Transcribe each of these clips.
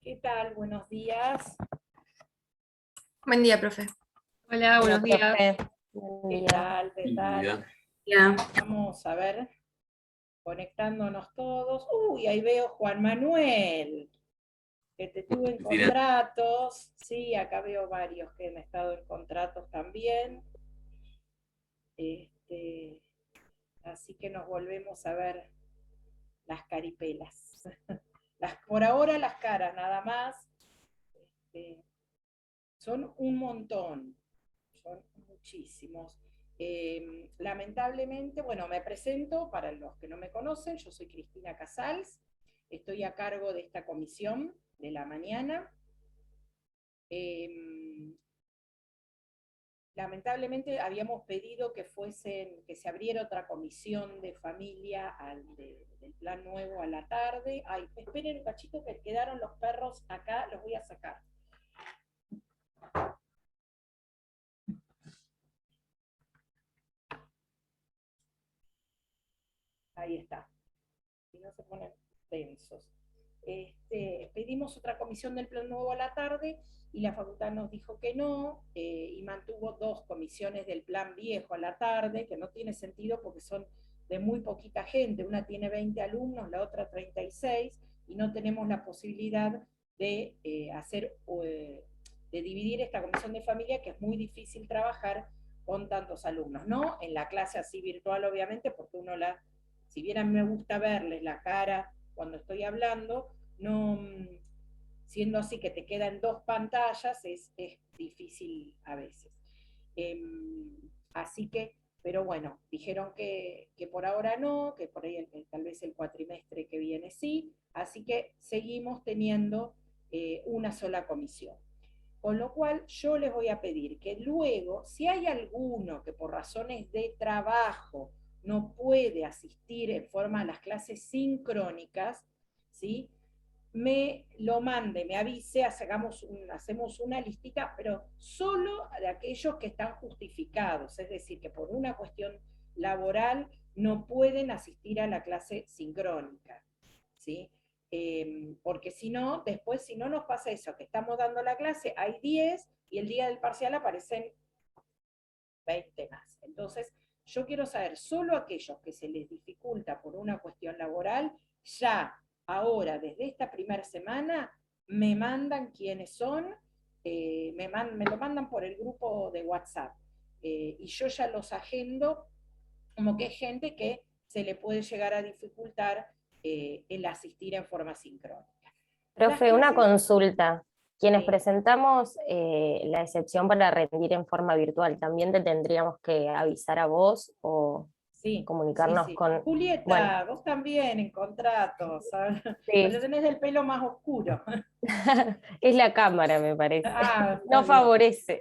¿Qué tal? Buenos días. Buen día, profe. Hola, buenos días. Profe. Buen ¿Qué día. tal? ¿Qué tal? Ya. Vamos a ver, conectándonos todos. Uy, ahí veo Juan Manuel, que te tuve en contratos. Sí, acá veo varios que han estado en contratos también. Así que nos volvemos a ver las caripelas. Por ahora las caras, nada más. Son un montón. Son muchísimos. Lamentablemente, bueno, me presento para los que no me conocen, yo soy Cristina Casals, estoy a cargo de esta comisión de la mañana. Lamentablemente habíamos pedido que se abriera otra comisión de familia del plan nuevo a la tarde. Ay, esperen un cachito que quedaron los perros acá, los voy a sacar. Ahí está. Si no se ponen tensos. Pedimos otra comisión del plan nuevo a la tarde y la facultad nos dijo que no, y mantuvo dos comisiones del plan viejo a la tarde, que no tiene sentido porque son de muy poquita gente, una tiene 20 alumnos, la otra 36, y no tenemos la posibilidad de de dividir esta comisión de familia, que es muy difícil trabajar con tantos alumnos, ¿no? En la clase así virtual, obviamente, porque si bien a mí me gusta verles la cara cuando estoy hablando, no, siendo así que te quedan dos pantallas, es difícil a veces. Así que, pero bueno, dijeron que por ahora no, que por ahí tal vez el cuatrimestre que viene sí, así que seguimos teniendo una sola comisión. Con lo cual yo les voy a pedir que luego, si hay alguno que por razones de trabajo no puede asistir en forma a las clases sincrónicas, ¿sí?, me lo mande, me avise, hacemos una listita, pero solo de aquellos que están justificados, es decir, que por una cuestión laboral no pueden asistir a la clase sincrónica, ¿sí? Porque si no, después si no nos pasa eso, que estamos dando la clase, hay 10 y el día del parcial aparecen 20 más. Entonces, yo quiero saber, solo aquellos que se les dificulta por una cuestión laboral, ya ahora, desde esta primera semana, me mandan quiénes son, me lo mandan por el grupo de WhatsApp, y yo ya los agendo, como que es gente que se le puede llegar a dificultar el asistir en forma sincrónica. Profe, una consulta. Quienes presentamos la excepción para rendir en forma virtual, ¿también te tendríamos que avisar a vos o comunicarnos con...? Julieta, bueno, vos también en contratos, ¿sabes? Sí. Pero tenés el pelo más oscuro. Es la cámara, me parece. No bien. favorece.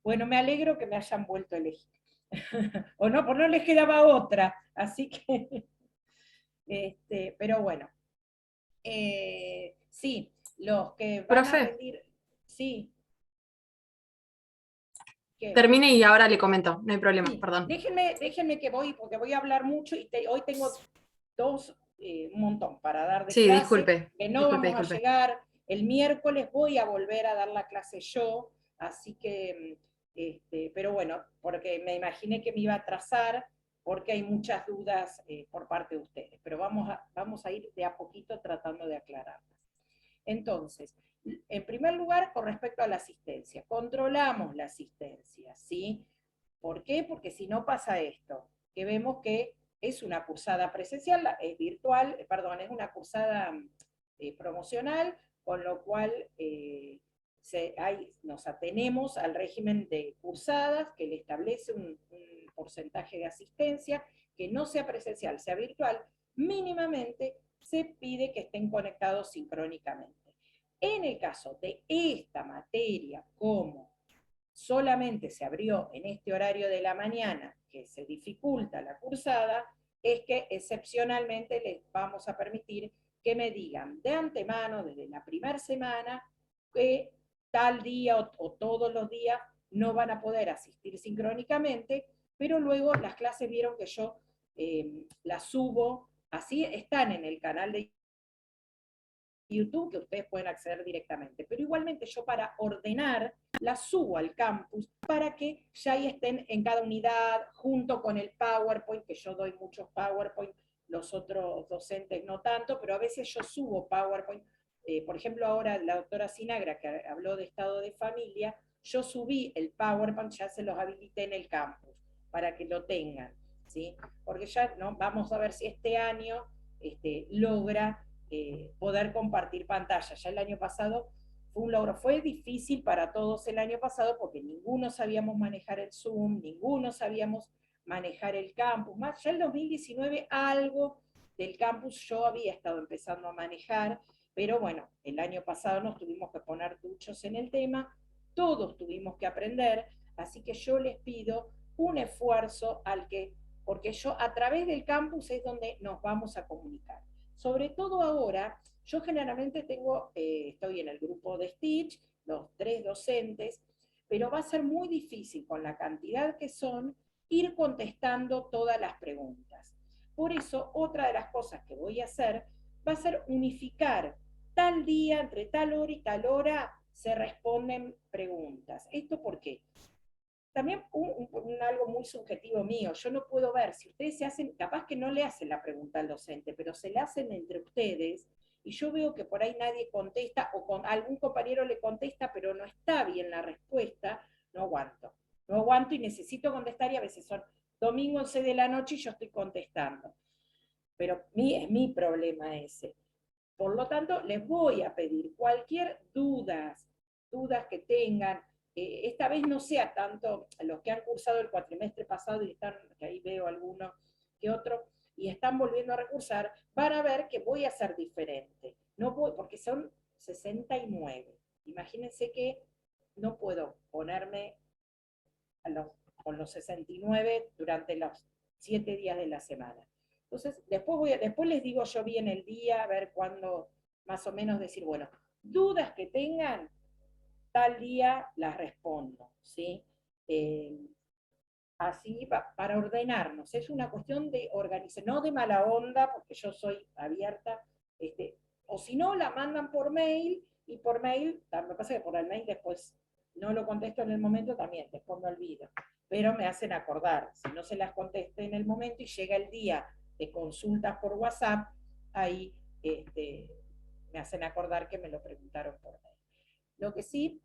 Bueno, me alegro que me hayan vuelto a elegir. O no, pues no les quedaba otra, así que... pero bueno. Sí, los que van a rendir... Sí. Termine y ahora le comento, no hay problema, Sí. perdón. Déjenme que voy, porque voy a hablar mucho y hoy tengo un montón para dar de sí, clase, disculpe, que no vamos a llegar. El miércoles voy a volver a dar la clase yo, así que, pero bueno, porque me imaginé que me iba a atrasar, porque hay muchas dudas por parte de ustedes, pero vamos a ir de a poquito tratando de aclararlas. Entonces, en primer lugar, con respecto a la asistencia, controlamos la asistencia, ¿sí? ¿Por qué? Porque si no pasa esto, que vemos que es una cursada presencial, es virtual, perdón, es una cursada promocional, con lo cual nos atenemos al régimen de cursadas que le establece un porcentaje de asistencia, que no sea presencial, sea virtual, mínimamente se pide que estén conectados sincrónicamente. En el caso de esta materia, como solamente se abrió en este horario de la mañana, que se dificulta la cursada, es que excepcionalmente les vamos a permitir que me digan de antemano, desde la primera semana, que tal día o todos los días no van a poder asistir sincrónicamente, pero luego las clases vieron que yo las subo, así están en el canal de YouTube, que ustedes pueden acceder directamente. Pero igualmente yo para ordenar las subo al campus para que ya ahí estén en cada unidad, junto con el PowerPoint, que yo doy muchos PowerPoint, los otros docentes no tanto, pero a veces yo subo PowerPoint. Por ejemplo, ahora la doctora Sinagra, que habló de estado de familia, yo subí el PowerPoint, ya se los habilité en el campus, para que lo tengan, ¿sí? Porque ya, ¿no? Vamos a ver si este año logra poder compartir pantalla. Ya el año pasado fue un logro, fue difícil para todos el año pasado, porque ninguno sabíamos manejar el Zoom, ninguno sabíamos manejar el campus, más ya el 2019 algo del campus yo había estado empezando a manejar, pero bueno, el año pasado nos tuvimos que poner duchos en el tema, todos tuvimos que aprender, así que yo les pido un esfuerzo porque yo a través del campus es donde nos vamos a comunicar. Sobre todo ahora, yo generalmente estoy en el grupo de Stitch, los 3 docentes, pero va a ser muy difícil con la cantidad que son ir contestando todas las preguntas. Por eso, otra de las cosas que voy a hacer va a ser unificar tal día, entre tal hora y tal hora, se responden preguntas. ¿Esto por qué? También algo muy subjetivo mío, yo no puedo ver si ustedes se hacen, capaz que no le hacen la pregunta al docente, pero se la hacen entre ustedes, y yo veo que por ahí nadie contesta, o con algún compañero le contesta, pero no está bien la respuesta, no aguanto. No aguanto y necesito contestar, y a veces son domingo 11 de la noche y yo estoy contestando. Pero es mi problema ese. Por lo tanto, les voy a pedir cualquier dudas que tengan, esta vez no sea tanto los que han cursado el cuatrimestre pasado y están, que ahí veo alguno que otro, y están volviendo a recursar, van a ver que voy a ser diferente. No voy, porque son 69. Imagínense que no puedo ponerme con los 69 durante los 7 días de la semana. Entonces, después les digo yo bien el día, a ver cuándo, más o menos decir, bueno, dudas que tengan, tal día las respondo, ¿sí? Así para ordenarnos, es una cuestión de organizar, no de mala onda, porque yo soy abierta, o si no, la mandan por mail, y por mail, me pasa que por el mail después no lo contesto en el momento también, después me olvido, pero me hacen acordar, si no se las contesté en el momento y llega el día de consultas por WhatsApp, ahí me hacen acordar que me lo preguntaron por mail. Lo que sí,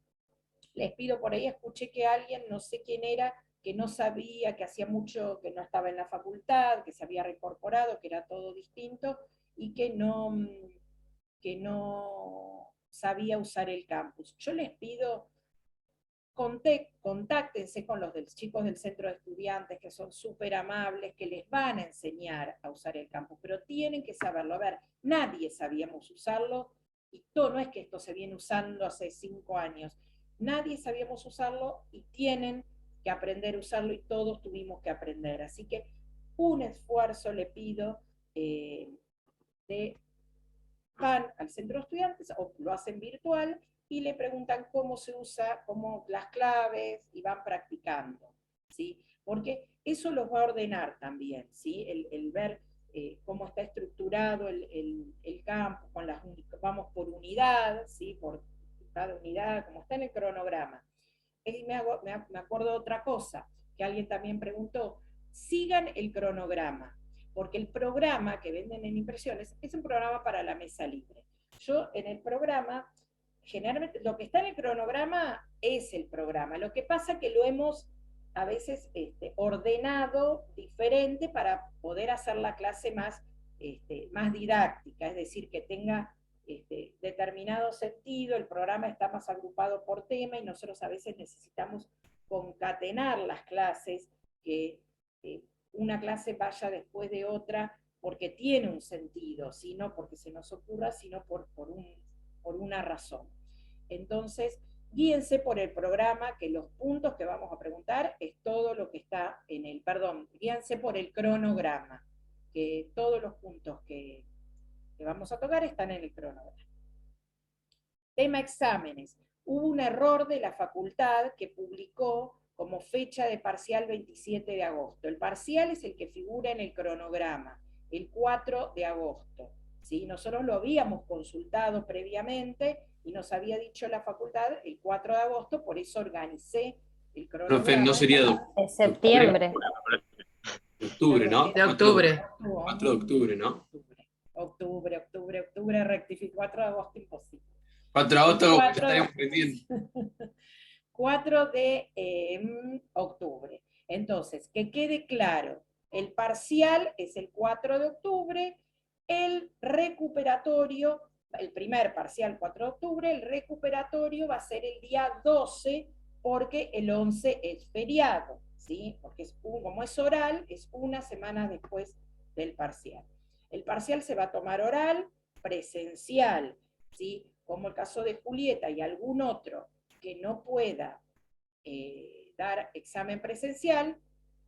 les pido por ahí, escuché que alguien, no sé quién era, que no sabía, que hacía mucho que no estaba en la facultad, que se había reincorporado, que era todo distinto, y que no sabía usar el campus. Yo les pido, contáctense con los chicos del centro de estudiantes, que son súper amables, que les van a enseñar a usar el campus, pero tienen que saberlo. A ver, nadie sabíamos usarlo, y todo, no es que esto se viene usando hace 5 años, nadie sabíamos usarlo y tienen que aprender a usarlo, y todos tuvimos que aprender. Así que un esfuerzo le pido, van al centro de estudiantes o lo hacen virtual y le preguntan cómo se usa, cómo las claves, y van practicando, ¿sí? Porque eso los va a ordenar también, ¿sí? El ver cómo está estructurado el campo, vamos por unidad, ¿sí? Por cada unidad, como está en el cronograma. Y me acuerdo de otra cosa, que alguien también preguntó, sigan el cronograma, porque el programa que venden en impresiones es un programa para la mesa libre. Yo en el programa, generalmente lo que está en el cronograma es el programa, lo que pasa que lo hemos a veces ordenado diferente para poder hacer la clase más didáctica, es decir, que tenga determinado sentido, el programa está más agrupado por tema, y nosotros a veces necesitamos concatenar las clases, que una clase vaya después de otra porque tiene un sentido, no porque se nos ocurra, sino por una razón. Entonces, guíense por el programa, que los puntos que vamos a preguntar es todo lo que está en el, guíense por el cronograma, que todos los puntos que vamos a tocar están en el cronograma. Tema exámenes. Hubo un error de la facultad que publicó como fecha de parcial 27 de agosto. El parcial es el que figura en el cronograma, el 4 de agosto. ¿sí? Nosotros lo habíamos consultado previamente y nos había dicho la facultad el 4 de agosto, por eso organicé el cronograma. Profe, no sería de septiembre. De octubre, ¿no? De octubre. 4 de octubre, ¿no? Octubre, rectifico, 4 de agosto imposible. 4 de agosto, 4 estaríamos pendientes. 4 de octubre. Entonces, que quede claro, el parcial es el 4 de octubre, el recuperatorio, el primer parcial 4 de octubre, el recuperatorio va a ser el día 12, porque el 11 es feriado, ¿sí? Porque como es oral, es una semana después del parcial. El parcial se va a tomar oral, presencial, ¿sí? Como el caso de Julieta y algún otro que no pueda dar examen presencial,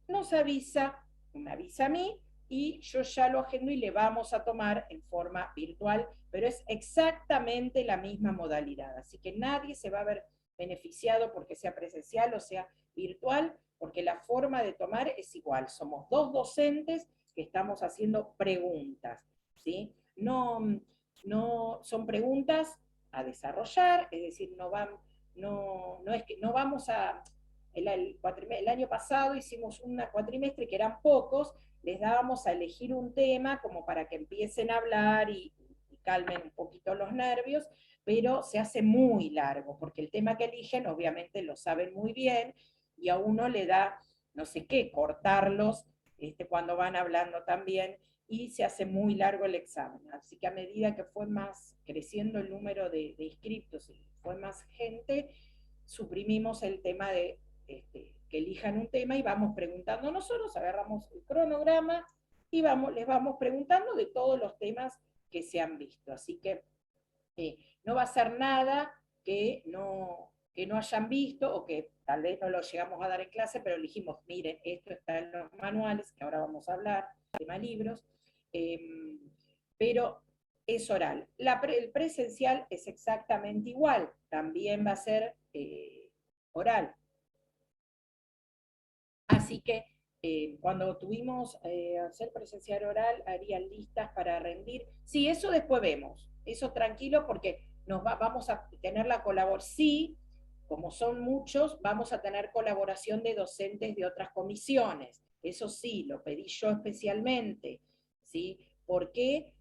nos avisa, me avisa a mí, y yo ya lo agendo y le vamos a tomar en forma virtual, pero es exactamente la misma modalidad, así que nadie se va a ver beneficiado porque sea presencial o sea virtual, porque la forma de tomar es igual, somos dos docentes que estamos haciendo preguntas, ¿sí? No son preguntas a desarrollar, es decir, no es que no vamos a... El año pasado hicimos un cuatrimestre que eran pocos, les dábamos a elegir un tema como para que empiecen a hablar y calmen un poquito los nervios, pero se hace muy largo, porque el tema que eligen obviamente lo saben muy bien, y a uno le da, no sé qué, cortarlos cuando van hablando también, y se hace muy largo el examen. Así que a medida que fue más creciendo el número de inscriptos y fue más gente, suprimimos el tema de que elijan un tema y vamos preguntando nosotros, agarramos el cronograma y les vamos preguntando de todos los temas que se han visto. Así que no va a ser nada que no hayan visto o que tal vez no lo llegamos a dar en clase, pero dijimos, miren, esto está en los manuales, que ahora vamos a hablar, tema libros, pero es oral. El presencial es exactamente igual, también va a ser oral. Así que cuando tuvimos hacer presencial oral, harían listas para rendir. Sí, eso después vemos. Eso tranquilo, porque vamos a tener la colaboración. Sí, como son muchos, vamos a tener colaboración de docentes de otras comisiones. Eso sí, lo pedí yo especialmente. ¿Sí? ¿Por qué?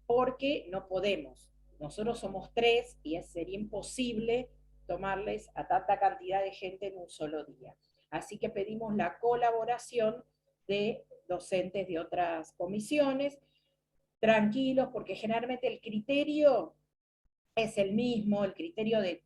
Porque no podemos. Nosotros somos 3 y sería imposible tomarles a tanta cantidad de gente en un solo día. Así que pedimos la colaboración de docentes de otras comisiones, tranquilos, porque generalmente el criterio es el mismo, el criterio de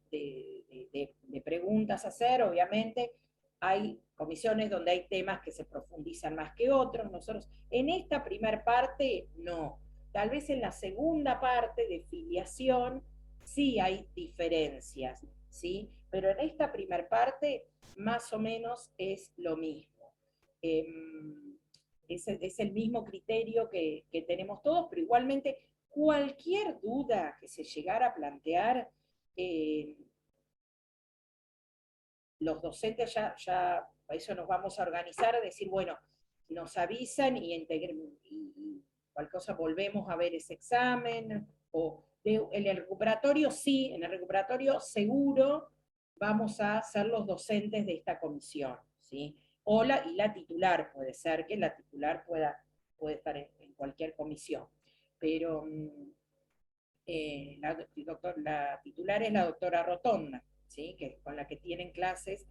preguntas a hacer, obviamente. Hay comisiones donde hay temas que se profundizan más que otros. Nosotros, en esta primera parte, no. Tal vez en la segunda parte de filiación sí hay diferencias, ¿sí? Pero en esta primera parte más o menos es lo mismo. Es el mismo criterio que tenemos todos, pero igualmente cualquier duda que se llegara a plantear, los docentes ya a eso nos vamos a organizar, a decir, bueno, nos avisan y cualquier cosa volvemos a ver ese examen, o en el recuperatorio sí, en el recuperatorio seguro vamos a ser los docentes de esta comisión, ¿sí? Y la titular, puede ser que la titular puede estar en cualquier comisión, pero la titular es la doctora Rotonda, ¿sí? Con la que tienen clases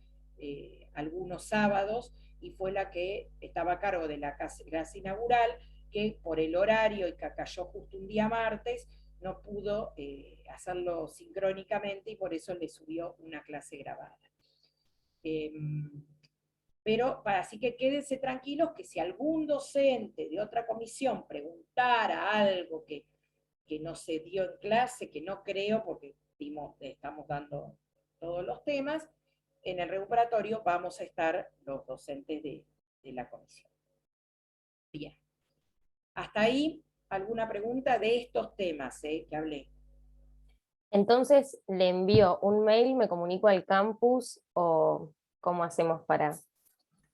algunos sábados, y fue la que estaba a cargo de la clase inaugural, que por el horario y que cayó justo un día martes, no pudo hacerlo sincrónicamente y por eso le subió una clase grabada. Pero así que quédense tranquilos que si algún docente de otra comisión preguntara algo que no se dio en clase, que no creo porque estamos dando todos los temas, en el recuperatorio vamos a estar los docentes de la comisión. Bien. Hasta ahí, ¿alguna pregunta de estos temas que hablé? Entonces, ¿le envío un mail, me comunico al campus o cómo hacemos para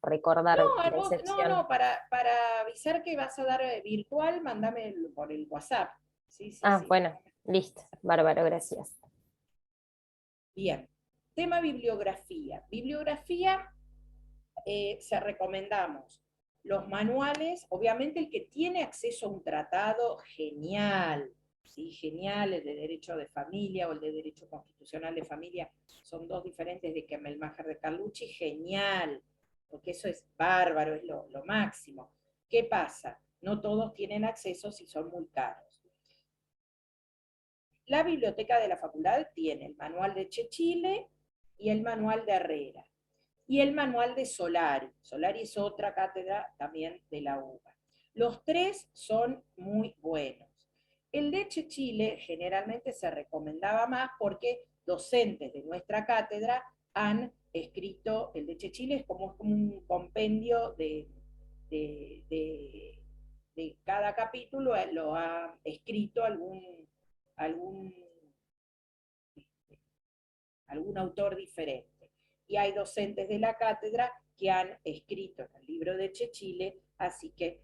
recordar la excepción? No, para avisar que vas a dar virtual, mandame por el WhatsApp. Sí, sí, Ah, sí. bueno, listo. Bárbaro, gracias. Bien. Tema bibliografía. Bibliografía, se recomendamos los manuales, obviamente el que tiene acceso a un tratado, genial, ¿sí? Genial, el de Derecho de Familia o el de Derecho Constitucional de Familia, son dos diferentes de Kemmelmacher de Carlucci, genial, porque eso es bárbaro, es lo máximo. ¿Qué pasa? No todos tienen acceso si son muy caros. La biblioteca de la facultad tiene el manual de Chechile y el manual de Herrera y el manual de Solari. Solari es otra cátedra también de la UBA. Los tres son muy buenos. El de Chile generalmente se recomendaba más porque docentes de nuestra cátedra han escrito, el de Chile es como un compendio de cada capítulo, lo ha escrito algún, algún autor diferente. Y hay docentes de la cátedra que han escrito en el libro de Chechile, así que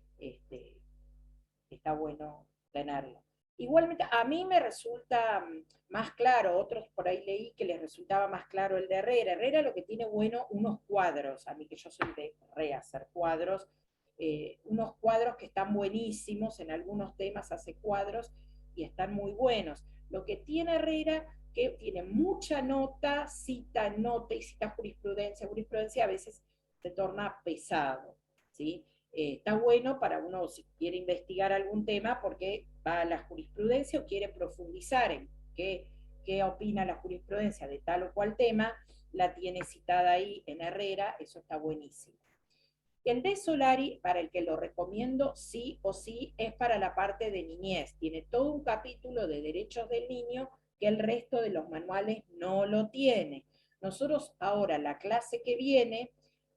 está bueno tenerlo. Igualmente, a mí me resulta más claro, otros por ahí leí que les resultaba más claro el de Herrera. Herrera lo que tiene bueno, unos cuadros, a mí que yo soy de rehacer cuadros, unos cuadros que están buenísimos, en algunos temas hace cuadros y están muy buenos. Lo que tiene Herrera, que tiene mucha nota, cita nota y cita jurisprudencia a veces se torna pesado, ¿sí? Está bueno para uno si quiere investigar algún tema porque va a la jurisprudencia o quiere profundizar en qué opina la jurisprudencia de tal o cual tema, la tiene citada ahí en Herrera, eso está buenísimo. El de Solari, para el que lo recomiendo sí o sí, es para la parte de niñez. Tiene todo un capítulo de derechos del niño que el resto de los manuales no lo tiene. Nosotros ahora, la clase que viene,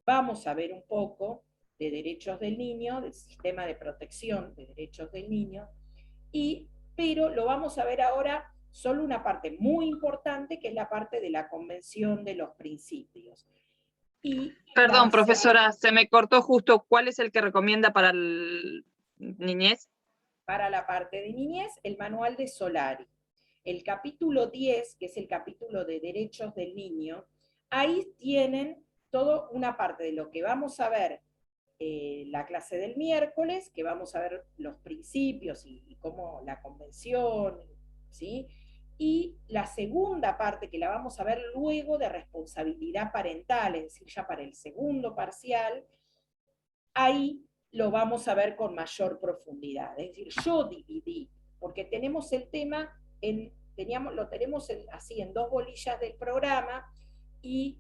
vamos a ver un poco de derechos del niño, del sistema de protección de derechos del niño, pero lo vamos a ver ahora solo una parte muy importante, que es la parte de la Convención de los Principios. Perdón, profesora, se me cortó justo. ¿Cuál es el que recomienda para el niñez? Para la parte de niñez, el manual de Solari. El capítulo 10, que es el capítulo de derechos del niño, ahí tienen toda una parte de lo que vamos a ver la clase del miércoles, que vamos a ver los principios y cómo la convención, ¿sí? Y la segunda parte, que la vamos a ver luego, de responsabilidad parental, es decir, ya para el segundo parcial, ahí lo vamos a ver con mayor profundidad. Es decir, yo dividí, porque tenemos el tema, lo tenemos así en dos bolillas del programa, y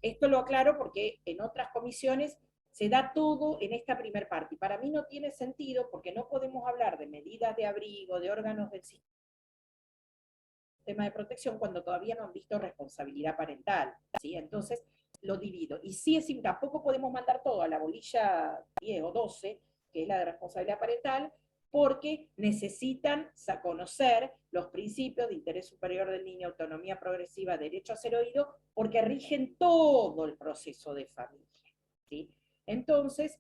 esto lo aclaro porque en otras comisiones se da todo en esta primera parte. Y para mí no tiene sentido porque no podemos hablar de medidas de abrigo, de órganos del sistema de protección cuando todavía no han visto responsabilidad parental, ¿sí? Entonces lo divido. Y sí, tampoco podemos mandar todo a la bolilla 10 o 12, que es la de responsabilidad parental, porque necesitan conocer los principios de interés superior del niño, autonomía progresiva, derecho a ser oído, porque rigen todo el proceso de familia, ¿sí? Entonces,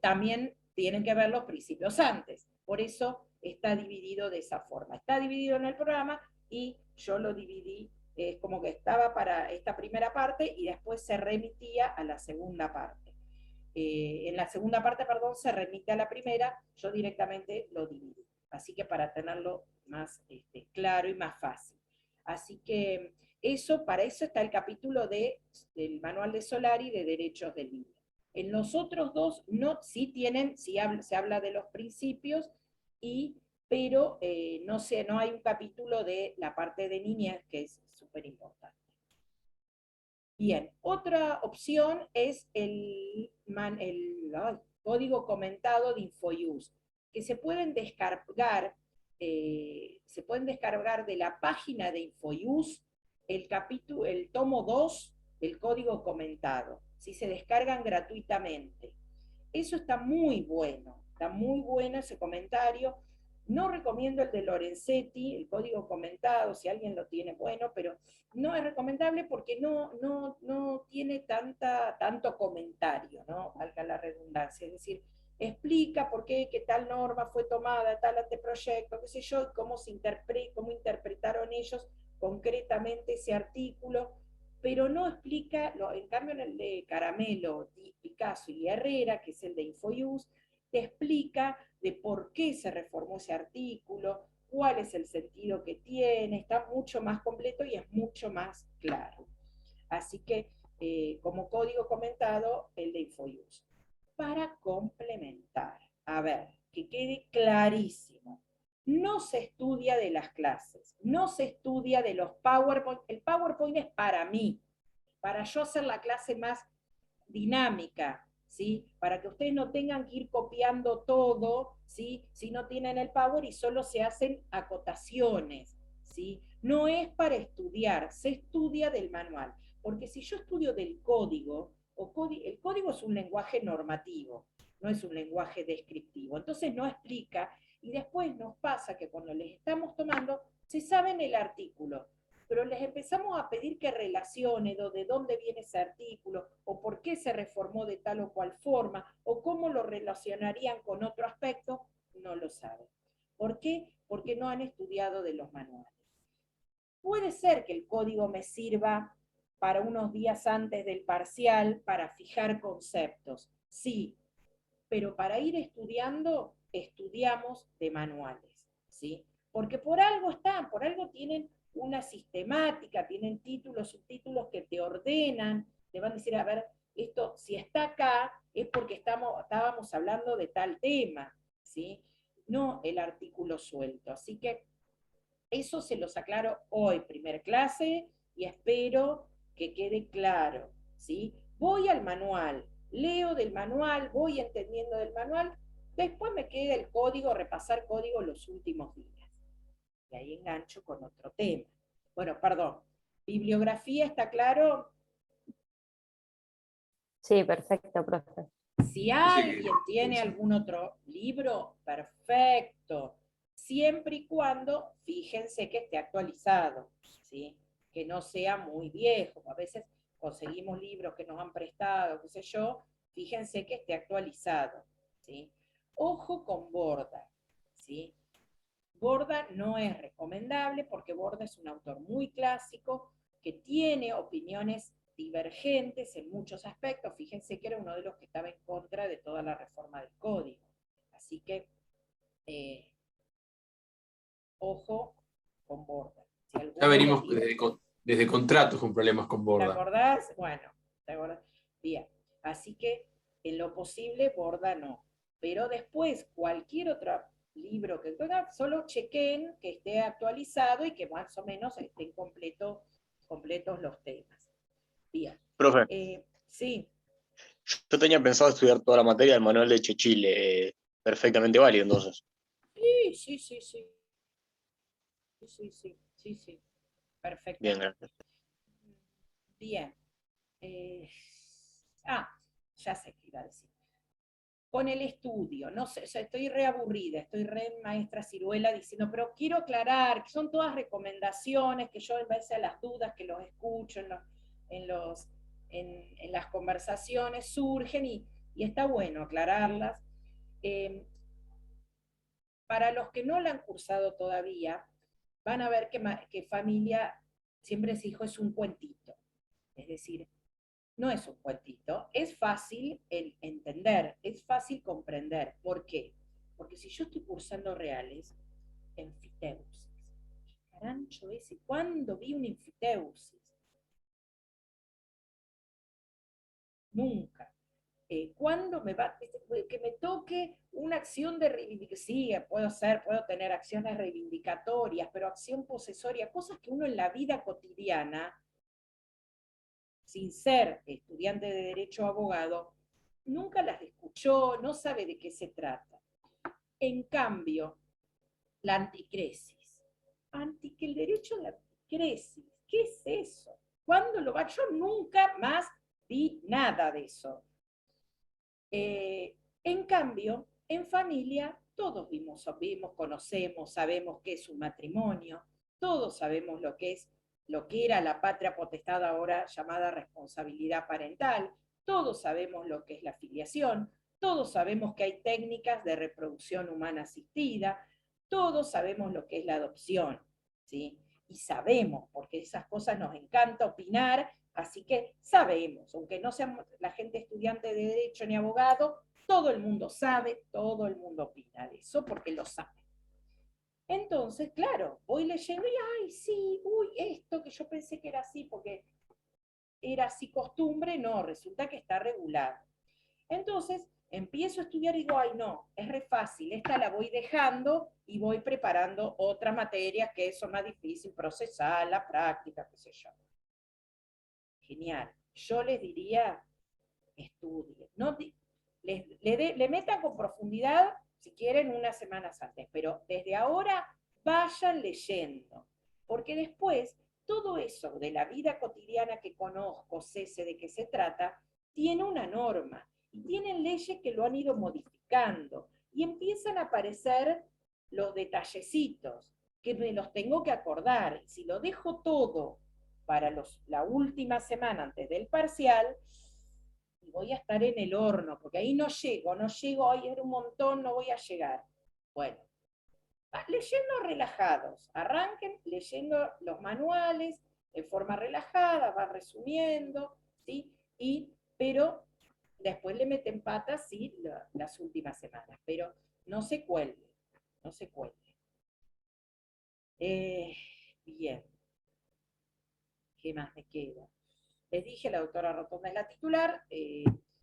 también tienen que ver los principios antes. Por eso está dividido de esa forma. Está dividido en el programa y yo lo dividí, como que estaba para esta primera parte y después se remitía a la segunda parte. En la segunda parte, perdón, se remite a la primera, yo directamente lo dividí. Así que para tenerlo más claro y más fácil. Así que para eso está el capítulo del manual de Solari de derechos del niño. En los otros dos no, sí tienen, sí se habla de los principios, pero no hay un capítulo de la parte de niñez que es súper importante. Bien, otra opción es el código comentado de InfoUse, que se pueden descargar de la página de InfoUse el tomo 2 del código comentado, si se descargan gratuitamente. Eso está muy bueno ese comentario. No recomiendo el de Lorenzetti, el código comentado, si alguien lo tiene, bueno, pero no es recomendable porque no tiene tanto comentario, ¿no? Valga la redundancia. Es decir, explica por qué que tal norma fue tomada, tal anteproyecto, qué sé yo, y cómo cómo interpretaron ellos concretamente ese artículo, pero no explica, en cambio en el de Caramelo, Picasso y Herrera, que es el de Infouse, te explica de por qué se reformó ese artículo, cuál es el sentido que tiene, está mucho más completo y es mucho más claro. Así que, como código comentado, el de Infouse. Para complementar, a ver, que quede clarísimo, no se estudia de las clases, no se estudia de los PowerPoint, el PowerPoint es para mí, para yo hacer la clase más dinámica, ¿sí? Para que ustedes no tengan que ir copiando todo, ¿sí? Si no tienen el Power y solo se hacen acotaciones, ¿sí? No es para estudiar, se estudia del manual, porque si yo estudio del código, el código es un lenguaje normativo, no es un lenguaje descriptivo, entonces no explica, y después nos pasa que cuando les estamos tomando, se saben el artículo, pero les empezamos a pedir que relacione de dónde viene ese artículo, o por qué se reformó de tal o cual forma, o cómo lo relacionarían con otro aspecto, no lo saben. ¿Por qué? Porque no han estudiado de los manuales. Puede ser que el código me sirva para unos días antes del parcial, para fijar conceptos, sí, pero para ir estudiando, estudiamos de manuales, ¿sí? Porque por algo están, por algo tienen una sistemática, tienen títulos, subtítulos que te ordenan, te van a decir, a ver, esto si está acá es porque estábamos hablando de tal tema, ¿sí? No el artículo suelto. Así que eso se los aclaro hoy, primer clase, y espero que quede claro, ¿sí? Voy al manual, leo del manual, voy entendiendo del manual, después me queda el código, repasar código los últimos días. Y ahí engancho con otro tema. Bueno, perdón, bibliografía, ¿está claro? Sí, perfecto, profe. Si alguien tiene algún otro libro, perfecto. Siempre y cuando, fíjense que esté actualizado, ¿sí? Que no sea muy viejo. A veces conseguimos libros que nos han prestado, qué sé yo, fíjense que esté actualizado, ¿sí? Ojo con Borda, ¿sí? Borda no es recomendable porque Borda es un autor muy clásico que tiene opiniones divergentes en muchos aspectos. Fíjense que era uno de los que estaba en contra de toda la reforma del código. Así que, ojo con Borda. Si Ya venimos desde contratos con problemas con ¿te Borda. acordás? Bueno, ¿te acordás? Bien. Así que, en lo posible, Borda no. Pero después, cualquier otro libro que tengan, solo chequen que esté actualizado y que más o menos estén completos los temas. Bien. Profe, Sí, yo tenía pensado estudiar toda la materia del manual de Chechile, perfectamente válido entonces. sí, sí, sí. Sí, sí, sí, sí. Bien, Perfectamente. gracias. Bien. Ya sé qué iba a decir. Con el estudio, no sé, estoy reaburrida, estoy re maestra ciruela diciendo, pero quiero aclarar que son todas recomendaciones que yo en base a las dudas que los escucho en las conversaciones surgen y está bueno aclararlas. Para los que no la han cursado todavía, van a ver que familia siempre se dijo es un cuentito, es decir, no es un cuentito, es fácil entender, es fácil comprender. ¿Por qué? Porque si yo estoy cursando reales, enfiteusis, carancho ese, ¿cuándo vi un enfiteusis? Nunca. ¿Cuándo me va que me toque una acción de reivindicación? Sí, puedo tener acciones reivindicatorias, pero acción posesoria, cosas que uno en la vida cotidiana sin ser estudiante de Derecho o abogado, nunca las escuchó, no sabe de qué se trata. En cambio, la anticresis. Que el derecho a la anticresis, ¿qué es eso? ¿Cuándo lo va? Yo nunca más vi nada de eso. En cambio, en familia, todos vimos, conocemos, sabemos qué es un matrimonio, todos sabemos lo que era la patria potestad ahora llamada responsabilidad parental, todos sabemos lo que es la filiación, todos sabemos que hay técnicas de reproducción humana asistida, todos sabemos lo que es la adopción, ¿sí? Y sabemos, porque esas cosas nos encanta opinar, así que sabemos, aunque no seamos la gente estudiante de Derecho ni abogado, todo el mundo sabe, todo el mundo opina de eso, porque lo sabe. Entonces, claro, voy leyendo y, ay, sí, uy, esto que yo pensé que era así, porque era así costumbre, no, resulta que está regulado. Entonces, empiezo a estudiar y digo, ay, no, es re fácil, esta la voy dejando y voy preparando otras materias que son más difíciles, procesar, la práctica, qué sé yo. Genial. Yo les diría, estudien. No, le metan con profundidad, si quieren, unas semanas antes, pero desde ahora vayan leyendo, porque después todo eso de la vida cotidiana que conozco, sé de qué se trata, tiene una norma, y tienen leyes que lo han ido modificando, y empiezan a aparecer los detallecitos, que me los tengo que acordar. Si lo dejo todo para la última semana antes del parcial, y voy a estar en el horno, porque ahí no llego, ay, era un montón, no voy a llegar. Bueno, leyendo relajados, arranquen leyendo los manuales en forma relajada, van resumiendo, ¿sí? Pero después le meten patas, sí, las últimas semanas, pero no se cuelguen, no se cuelguen. Bien, ¿qué más me queda? Les dije, la doctora Rotonda es la titular,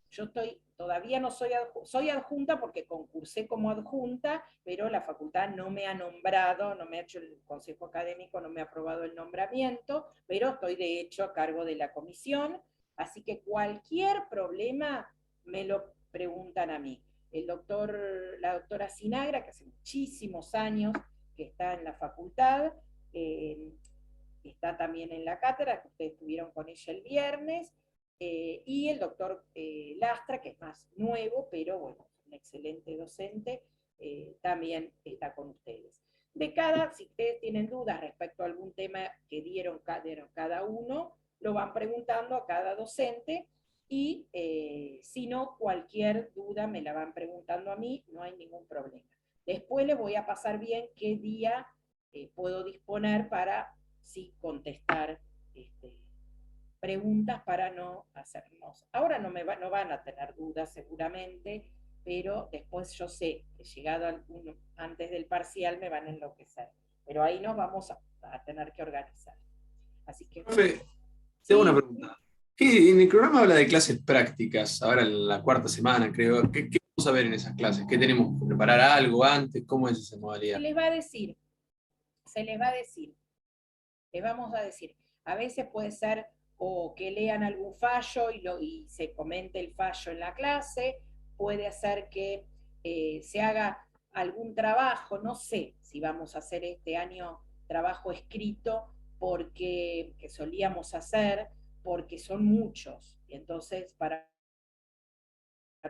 yo todavía no soy adjunta porque concursé como adjunta, pero la facultad no me ha nombrado, no me ha hecho el consejo académico, no me ha aprobado el nombramiento, pero estoy de hecho a cargo de la comisión, así que cualquier problema me lo preguntan a mí. La doctora Sinagra, que hace muchísimos años que está en la facultad, está también en la cátedra, que ustedes estuvieron con ella el viernes, y el doctor Lastra, que es más nuevo, pero bueno, un excelente docente, también está con ustedes. Si ustedes tienen dudas respecto a algún tema que dieron cada uno, lo van preguntando a cada docente, y si no, cualquier duda me la van preguntando a mí, no hay ningún problema. Después les voy a pasar bien qué día puedo disponer para sí contestar preguntas para no hacernos. Ahora no van a tener dudas seguramente, pero después yo sé que llegado antes del parcial me van a enloquecer. Pero ahí nos vamos a tener que organizar. Así que... Profe, tengo una pregunta. En el programa habla de clases prácticas, ahora en la cuarta semana, creo. ¿Qué vamos a ver en esas clases? ¿Qué tenemos que preparar algo antes? ¿Cómo es esa modalidad? Se les va a decir. Les vamos a decir. A veces puede ser o que lean algún fallo y se comente el fallo en la clase, puede ser que se haga algún trabajo, no sé si vamos a hacer este año trabajo escrito, porque que solíamos hacer, porque son muchos, y entonces para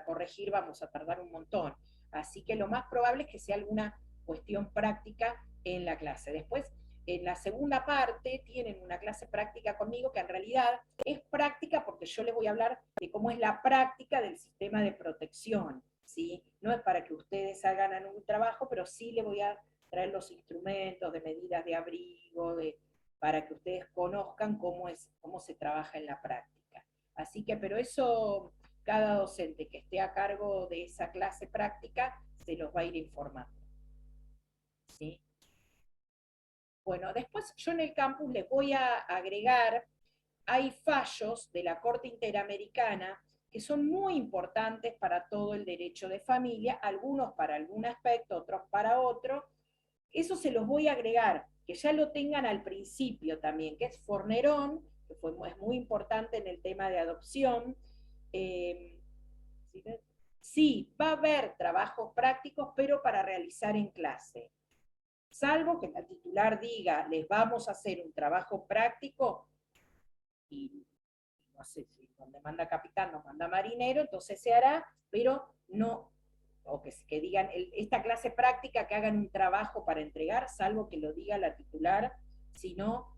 corregir vamos a tardar un montón. Así que lo más probable es que sea alguna cuestión práctica en la clase. Después, en la segunda parte, tienen una clase práctica conmigo que en realidad es práctica porque yo les voy a hablar de cómo es la práctica del sistema de protección, ¿sí? No es para que ustedes hagan un trabajo, pero sí les voy a traer los instrumentos de medidas de abrigo, para que ustedes conozcan cómo se trabaja en la práctica. Así que, pero eso, cada docente que esté a cargo de esa clase práctica se los va a ir informando. ¿Sí? Bueno, después yo en el campus les voy a agregar, hay fallos de la Corte Interamericana que son muy importantes para todo el derecho de familia, algunos para algún aspecto, otros para otro. Eso se los voy a agregar, que ya lo tengan al principio también, que es Fornerón, que es muy importante en el tema de adopción. Sí, va a haber trabajos prácticos, pero para realizar en clase. Salvo que la titular diga, les vamos a hacer un trabajo práctico, y no sé si donde manda capitán nos manda marinero, entonces se hará, pero no, o que digan, esta clase práctica que hagan un trabajo para entregar, salvo que lo diga la titular, sino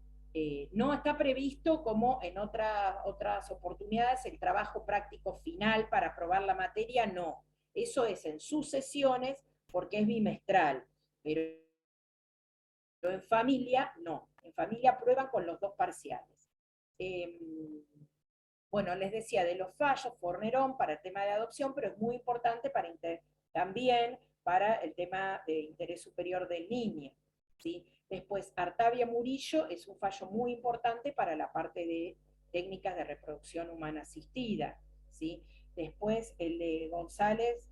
no está previsto como en otras oportunidades el trabajo práctico final para aprobar la materia, no. Eso es en sus sesiones porque es bimestral, pero en familia no. En familia prueban con los 2 parciales. Bueno, les decía de los fallos, Fornerón para el tema de adopción, pero es muy importante también para el tema de interés superior del niño, ¿sí? Después, Artavia Murillo es un fallo muy importante para la parte de técnicas de reproducción humana asistida, ¿sí? Después, el de González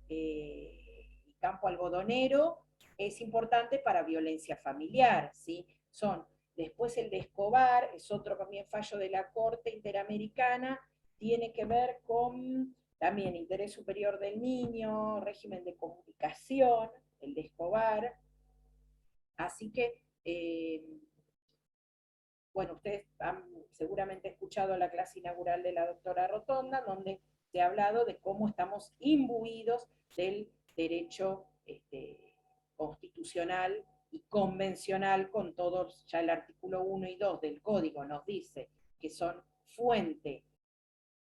y Campo Algodonero es importante para violencia familiar, ¿sí? Después el de Escobar, es otro también fallo de la Corte Interamericana, tiene que ver con también interés superior del niño, régimen de comunicación, el de Escobar. Así que, bueno, ustedes han seguramente escuchado la clase inaugural de la doctora Rotonda, donde se ha hablado de cómo estamos imbuidos del derecho constitucional y convencional con todos, ya el artículo 1 y 2 del Código nos dice que son fuente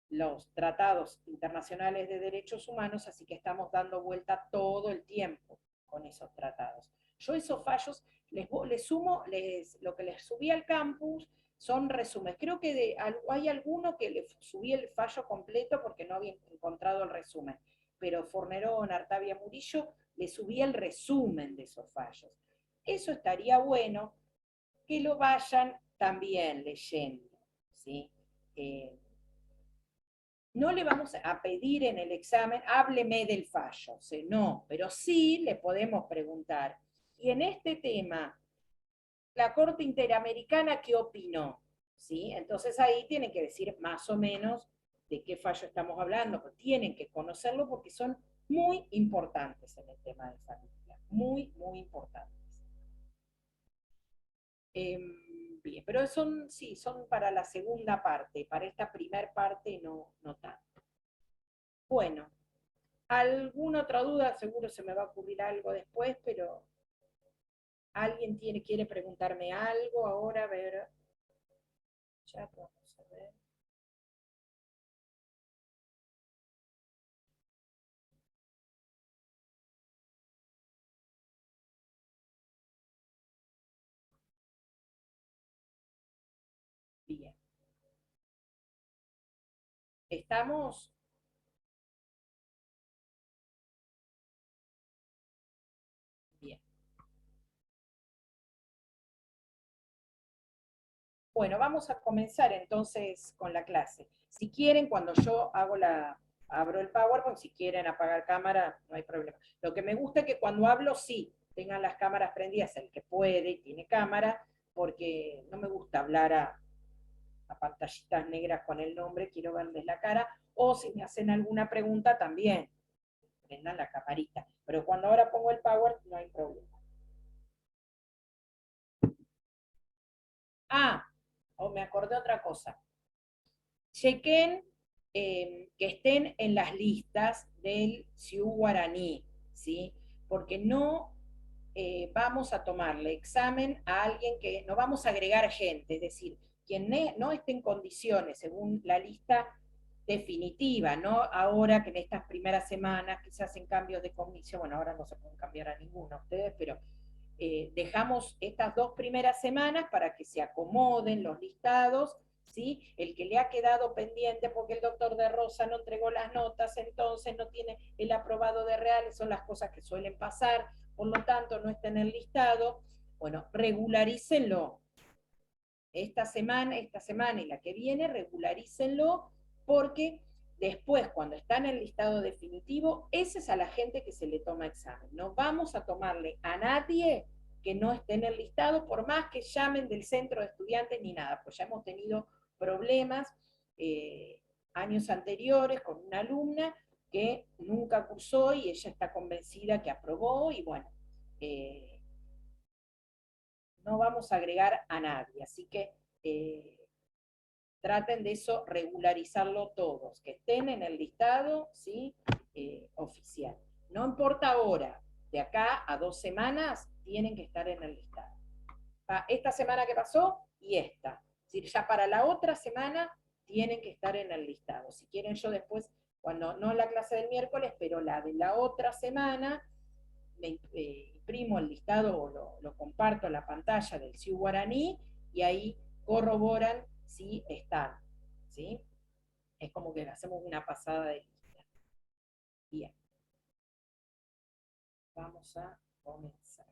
los tratados internacionales de derechos humanos, así que estamos dando vuelta todo el tiempo con esos tratados. Yo esos fallos les sumo, lo que les subí al campus son resúmenes. Creo que hay alguno que le subí el fallo completo porque no había encontrado el resumen, pero Fornerón, Artavia Murillo, le subí el resumen de esos fallos. Eso estaría bueno que lo vayan también leyendo, ¿sí? No le vamos a pedir en el examen, hábleme del fallo, ¿sí? No, pero sí le podemos preguntar. Y en este tema, la Corte Interamericana, ¿qué opinó? ¿Sí? Entonces ahí tienen que decir más o menos de qué fallo estamos hablando, pero tienen que conocerlo porque son muy importantes en el tema de familia, muy, muy importantes. Bien, pero sí, son para la segunda parte, para esta primera parte no tanto. Bueno, ¿alguna otra duda? Seguro se me va a ocurrir algo después, pero ¿alguien quiere preguntarme algo ahora? A ver, ya vamos a ver. Bien. ¿Estamos? Bien. Bueno, vamos a comenzar entonces con la clase. Si quieren, cuando yo abro el PowerPoint, si quieren apagar cámara, no hay problema. Lo que me gusta es que cuando hablo, sí, tengan las cámaras prendidas, el que puede y tiene cámara, porque no me gusta hablar a pantallitas negras con el nombre, quiero verles la cara, o si me hacen alguna pregunta también, prendan la camarita. Pero cuando ahora pongo el Power, no hay problema. Me acordé otra cosa. Chequen que estén en las listas del Sioux Guaraní, ¿sí? Porque no vamos a tomarle examen a alguien no vamos a agregar gente, es decir, quien no esté en condiciones, según la lista definitiva, no ahora que en estas primeras semanas que se hacen cambios de comisión, bueno, ahora no se pueden cambiar a ninguno ustedes, pero dejamos estas 2 primeras semanas para que se acomoden los listados, ¿sí? El que le ha quedado pendiente porque el doctor de Rosa no entregó las notas, entonces no tiene el aprobado de reales, son las cosas que suelen pasar, por lo tanto no está en el listado. Bueno, regularícenlo. Esta semana y la que viene, regularícenlo, porque después, cuando está en el listado definitivo, ese es a la gente que se le toma examen. No vamos a tomarle a nadie que no esté en el listado, por más que llamen del centro de estudiantes ni nada, pues ya hemos tenido problemas años anteriores con una alumna que nunca cursó y ella está convencida que aprobó, y bueno, no vamos a agregar a nadie, así que traten de eso, regularizarlo todos, que estén en el listado, ¿sí? Oficial. No importa ahora, de acá a 2 semanas tienen que estar en el listado. Esta semana que pasó y esta. Es decir, ya para la otra semana tienen que estar en el listado. Si quieren, yo después Cuando, no la clase del miércoles, pero la de la otra semana, imprimo el listado o lo comparto en la pantalla del Sioux Guaraní y ahí corroboran si están, ¿sí? Es como que hacemos una pasada de lista. Bien. Vamos a comenzar.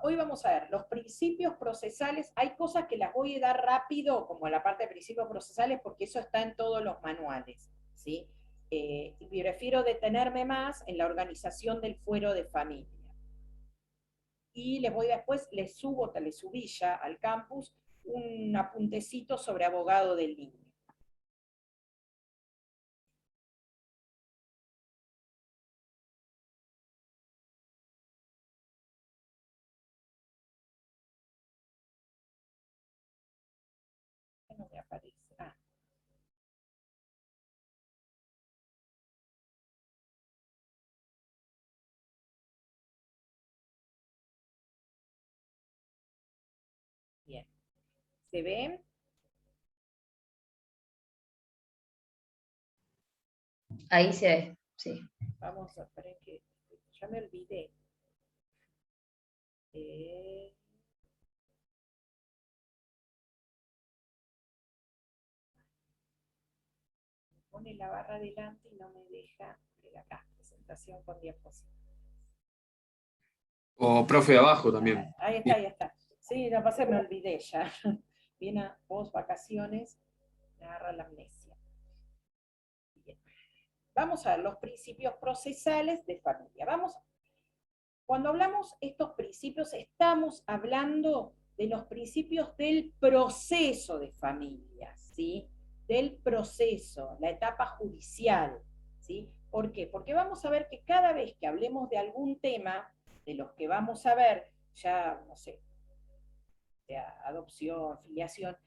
Hoy vamos a ver los principios procesales. Hay cosas que las voy a dar rápido, como la parte de principios procesales, porque eso está en todos los manuales, ¿sí? Y prefiero detenerme más en la organización del fuero de familia. Y les voy después, les subí ya al campus un apuntecito sobre abogado del niño. No me aparece. Ah. Bien. ¿Se ven? Ahí se ve, sí. Vamos a ver que ya me olvidé. Me pone la barra delante y no me deja ver acá, presentación con diapositivas. O profe abajo también. Ahí está, ahí está. Sí, no pasa, me olvidé ya. Viene post vacaciones, me agarra la amnesia. Bien. Vamos a ver los principios procesales de familia. Cuando hablamos estos principios, estamos hablando de los principios del proceso de familia, ¿sí? Del proceso, la etapa judicial, ¿sí? ¿Por qué? Porque vamos a ver que cada vez que hablemos de algún tema, de los que vamos a ver, ya, no sé, de adopción, filiación,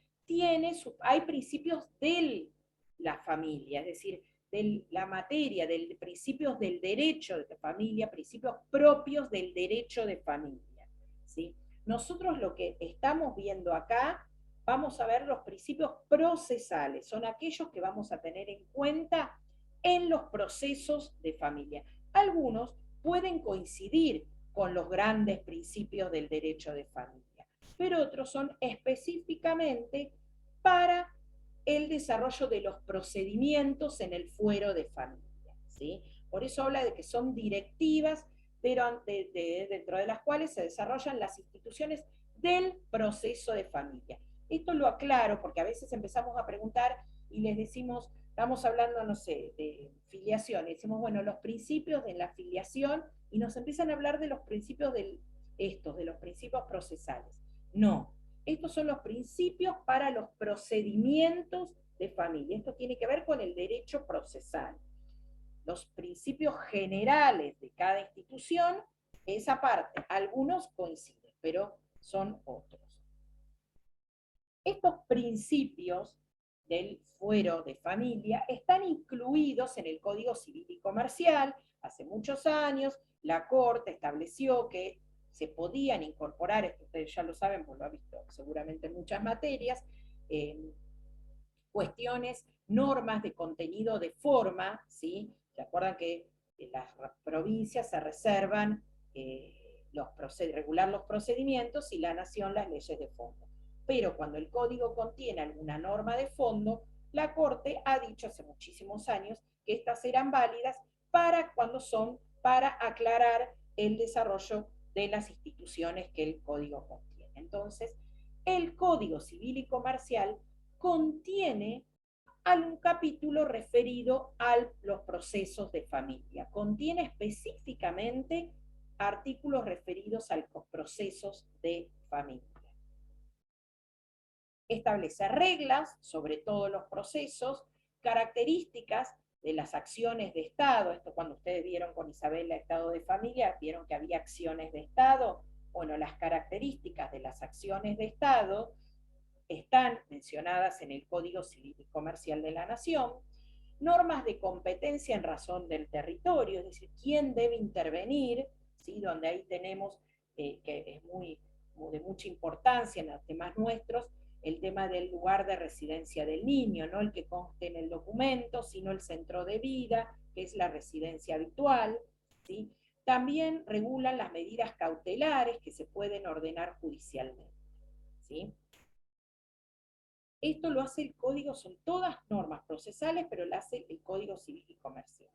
hay principios de la familia, es decir, de la materia, de principios del derecho de familia, principios propios del derecho de familia, ¿sí? Nosotros lo que estamos viendo acá, vamos a ver los principios procesales, son aquellos que vamos a tener en cuenta en los procesos de familia. Algunos pueden coincidir con los grandes principios del derecho de familia, pero otros son específicamente para el desarrollo de los procedimientos en el fuero de familia, ¿sí? Por eso habla de que son directivas, pero dentro de las cuales se desarrollan las instituciones del proceso de familia. Esto lo aclaro porque a veces empezamos a preguntar y les decimos, estamos hablando, no sé, de filiación, y decimos, bueno, los principios de la filiación, y nos empiezan a hablar de los principios de los principios procesales. No, estos son los principios para los procedimientos de familia. Esto tiene que ver con el derecho procesal. Los principios generales de cada institución, esa parte, algunos coinciden, pero son otros. Estos principios del fuero de familia están incluidos en el Código Civil y Comercial. Hace muchos años la Corte estableció que se podían incorporar, esto ustedes ya lo saben, porque lo han visto seguramente en muchas materias, cuestiones, normas de contenido de forma, ¿sí? ¿Se acuerdan que en las provincias se reservan regular los procedimientos y la nación las leyes de fondo? Pero cuando el código contiene alguna norma de fondo, la Corte ha dicho hace muchísimos años que estas eran válidas para aclarar el desarrollo de las instituciones que el código contiene. Entonces, el Código Civil y Comercial contiene algún capítulo referido a los procesos de familia. Contiene específicamente artículos referidos a los procesos de familia. Establece reglas sobre todos los procesos, características de las acciones de Estado. Esto cuando ustedes vieron con Isabela Estado de Familia, vieron que había acciones de Estado. Bueno, las características de las acciones de Estado están mencionadas en el Código Civil y Comercial de la Nación. Normas de competencia en razón del territorio, es decir, quién debe intervenir, ¿sí? Donde ahí tenemos que es muy como de mucha importancia en los temas nuestros, el tema del lugar de residencia del niño, no el que conste en el documento, sino el centro de vida, que es la residencia habitual, ¿sí? También regulan las medidas cautelares que se pueden ordenar judicialmente, ¿sí? Esto lo hace el Código, son todas normas procesales, pero lo hace el Código Civil y Comercial.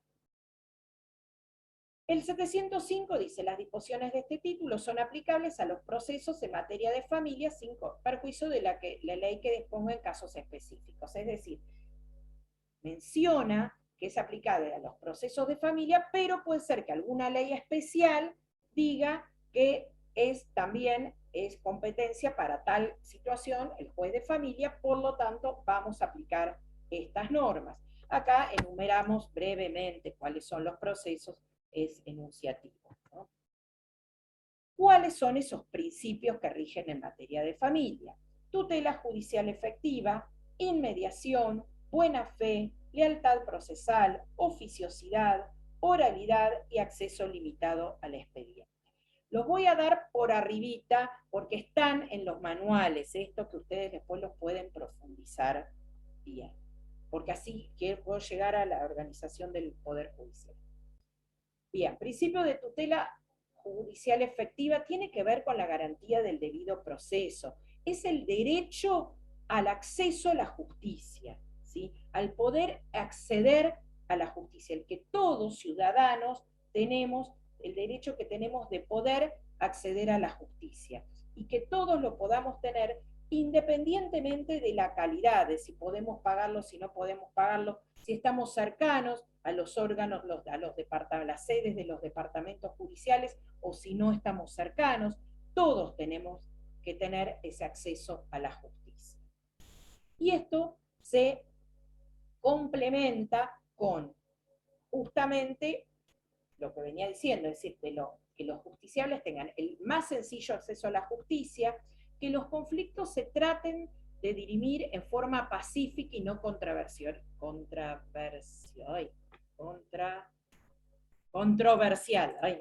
El 705 dice, las disposiciones de este título son aplicables a los procesos en materia de familia sin perjuicio de la ley que disponga en casos específicos. Es decir, menciona que es aplicable a los procesos de familia, pero puede ser que alguna ley especial diga que también es competencia para tal situación el juez de familia, por lo tanto vamos a aplicar estas normas. Acá enumeramos brevemente cuáles son los procesos, es enunciativo, ¿no? ¿Cuáles son esos principios que rigen en materia de familia? Tutela judicial efectiva, inmediación, buena fe, lealtad procesal, oficiosidad, oralidad y acceso limitado al expediente. Los voy a dar por arribita porque están en los manuales, esto que ustedes después los pueden profundizar bien, porque así que puedo llegar a la organización del Poder Judicial. Bien, principio de tutela judicial efectiva tiene que ver con la garantía del debido proceso. Es el derecho al acceso a la justicia, ¿sí? Al poder acceder a la justicia, el que todos ciudadanos tenemos, el derecho que tenemos de poder acceder a la justicia, y que todos lo podamos tener independientemente de la calidad, de si podemos pagarlo, si no podemos pagarlo, si estamos cercanos a los órganos, a las sedes de los departamentos judiciales, o si no estamos cercanos, todos tenemos que tener ese acceso a la justicia. Y esto se complementa con justamente lo que venía diciendo, es decir, que los justiciables tengan el más sencillo acceso a la justicia, que los conflictos se traten de dirimir en forma pacífica y no controversial, no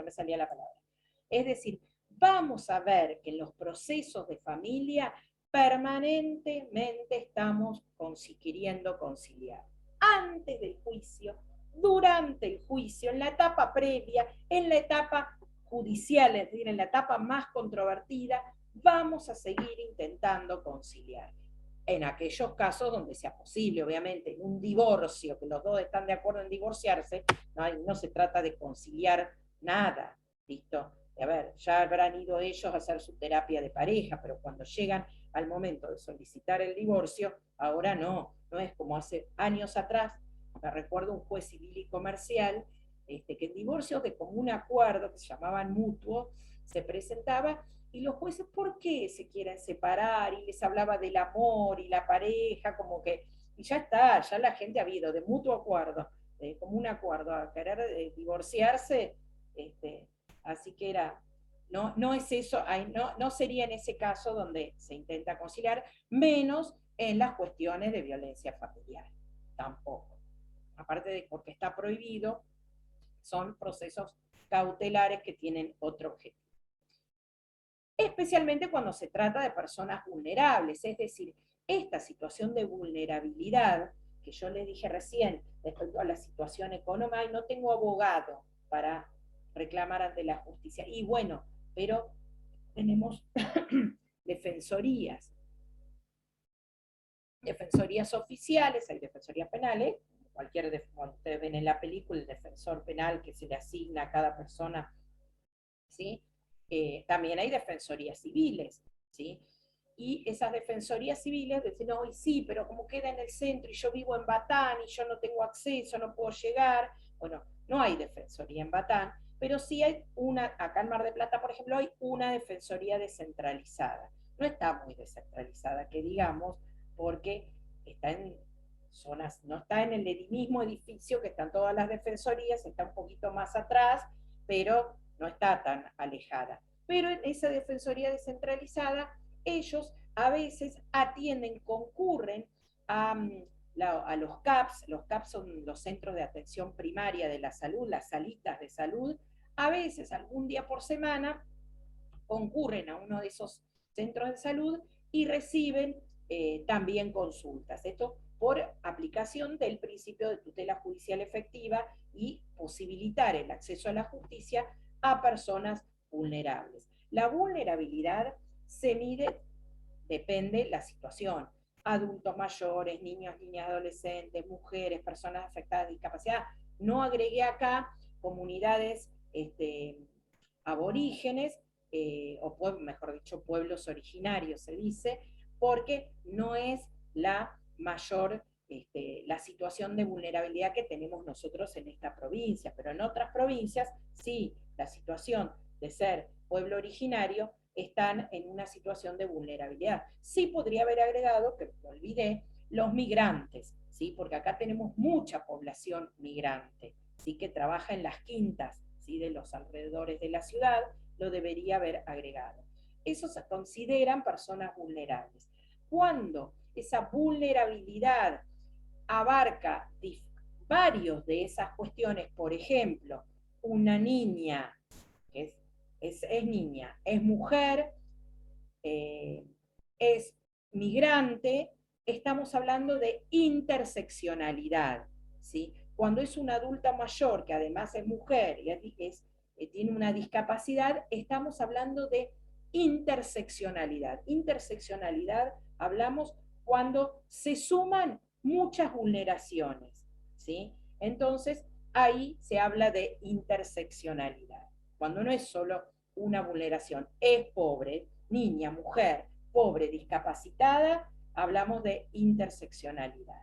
me salía la palabra. Es decir, vamos a ver que en los procesos de familia permanentemente estamos queriendo conciliar. Antes del juicio, durante el juicio, en la etapa previa, en la etapa judicial, es decir, en la etapa más controvertida, vamos a seguir intentando conciliar. En aquellos casos donde sea posible, obviamente, en un divorcio, que los dos están de acuerdo en divorciarse, no se trata de conciliar nada, ¿listo? A ver, ya habrán ido ellos a hacer su terapia de pareja, pero cuando llegan al momento de solicitar el divorcio, ahora no es como hace años atrás. Me recuerdo un juez civil y comercial, que en divorcios de común acuerdo, que se llamaban mutuos, se presentaba, y los jueces, ¿por qué se quieren separar? Y les hablaba del amor y la pareja, como que, y ya está, ya la gente ha habido de mutuo acuerdo, de común acuerdo, a querer divorciarse, así que no es eso, no sería en ese caso donde se intenta conciliar, menos en las cuestiones de violencia familiar, tampoco. Aparte de porque está prohibido, son procesos cautelares que tienen otro objetivo. Especialmente cuando se trata de personas vulnerables, es decir, esta situación de vulnerabilidad, que yo les dije recién, respecto a la situación económica, y no tengo abogado para reclamar ante la justicia, y bueno, pero tenemos defensorías oficiales, hay defensorías penales, cuando ustedes ven en la película el defensor penal que se le asigna a cada persona, ¿sí? También hay defensorías civiles, ¿sí? Y esas defensorías civiles dicen, no, y sí, pero como queda en el centro y yo vivo en Batán y yo no tengo acceso, no puedo llegar. Bueno, no hay defensoría en Batán, pero sí hay una, acá en Mar del Plata, por ejemplo, hay una defensoría descentralizada. No está muy descentralizada, que digamos, porque está en zonas, no está en el mismo edificio que están todas las defensorías, está un poquito más atrás, pero no está tan alejada. Pero en esa defensoría descentralizada, ellos a veces atienden, concurren a los CAPS. Los CAPS son los centros de atención primaria de la salud, las salitas de salud. A veces, algún día por semana, concurren a uno de esos centros de salud y reciben también consultas. Esto por aplicación del principio de tutela judicial efectiva y posibilitar el acceso a la justicia a personas vulnerables. La vulnerabilidad se mide, depende de la situación. Adultos mayores, niños, niñas, adolescentes, mujeres, personas afectadas de discapacidad. No agregué acá comunidades aborígenes, o mejor dicho, pueblos originarios se dice, porque no es la mayor, la situación de vulnerabilidad que tenemos nosotros en esta provincia, pero en otras provincias sí, la situación de ser pueblo originario están en una situación de vulnerabilidad. Sí podría haber agregado, que me olvidé, los migrantes, ¿sí? Porque acá tenemos mucha población migrante, ¿sí? Que trabaja en las quintas, ¿sí? De los alrededores de la ciudad, lo debería haber agregado. Esos se consideran personas vulnerables. Cuando esa vulnerabilidad abarca varios de esas cuestiones, por ejemplo, una niña, que es niña, es mujer, es migrante, estamos hablando de interseccionalidad, ¿sí? Cuando es una adulta mayor, que además es mujer y tiene una discapacidad, estamos hablando de interseccionalidad. Interseccionalidad hablamos cuando se suman muchas vulneraciones, ¿sí? Entonces, ahí se habla de interseccionalidad. Cuando no es solo una vulneración, es pobre, niña, mujer, pobre, discapacitada, hablamos de interseccionalidad.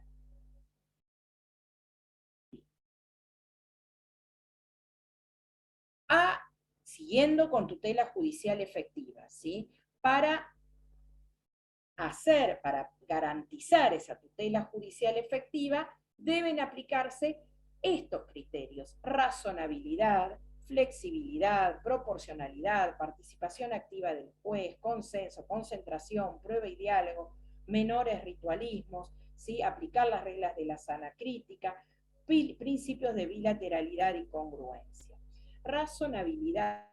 Siguiendo con tutela judicial efectiva, ¿sí? Para garantizar esa tutela judicial efectiva, deben aplicarse estos criterios: razonabilidad, flexibilidad, proporcionalidad, participación activa del juez, consenso, concentración, prueba y diálogo, menores ritualismos, ¿sí? Aplicar las reglas de la sana crítica, principios de bilateralidad y congruencia. Razonabilidad,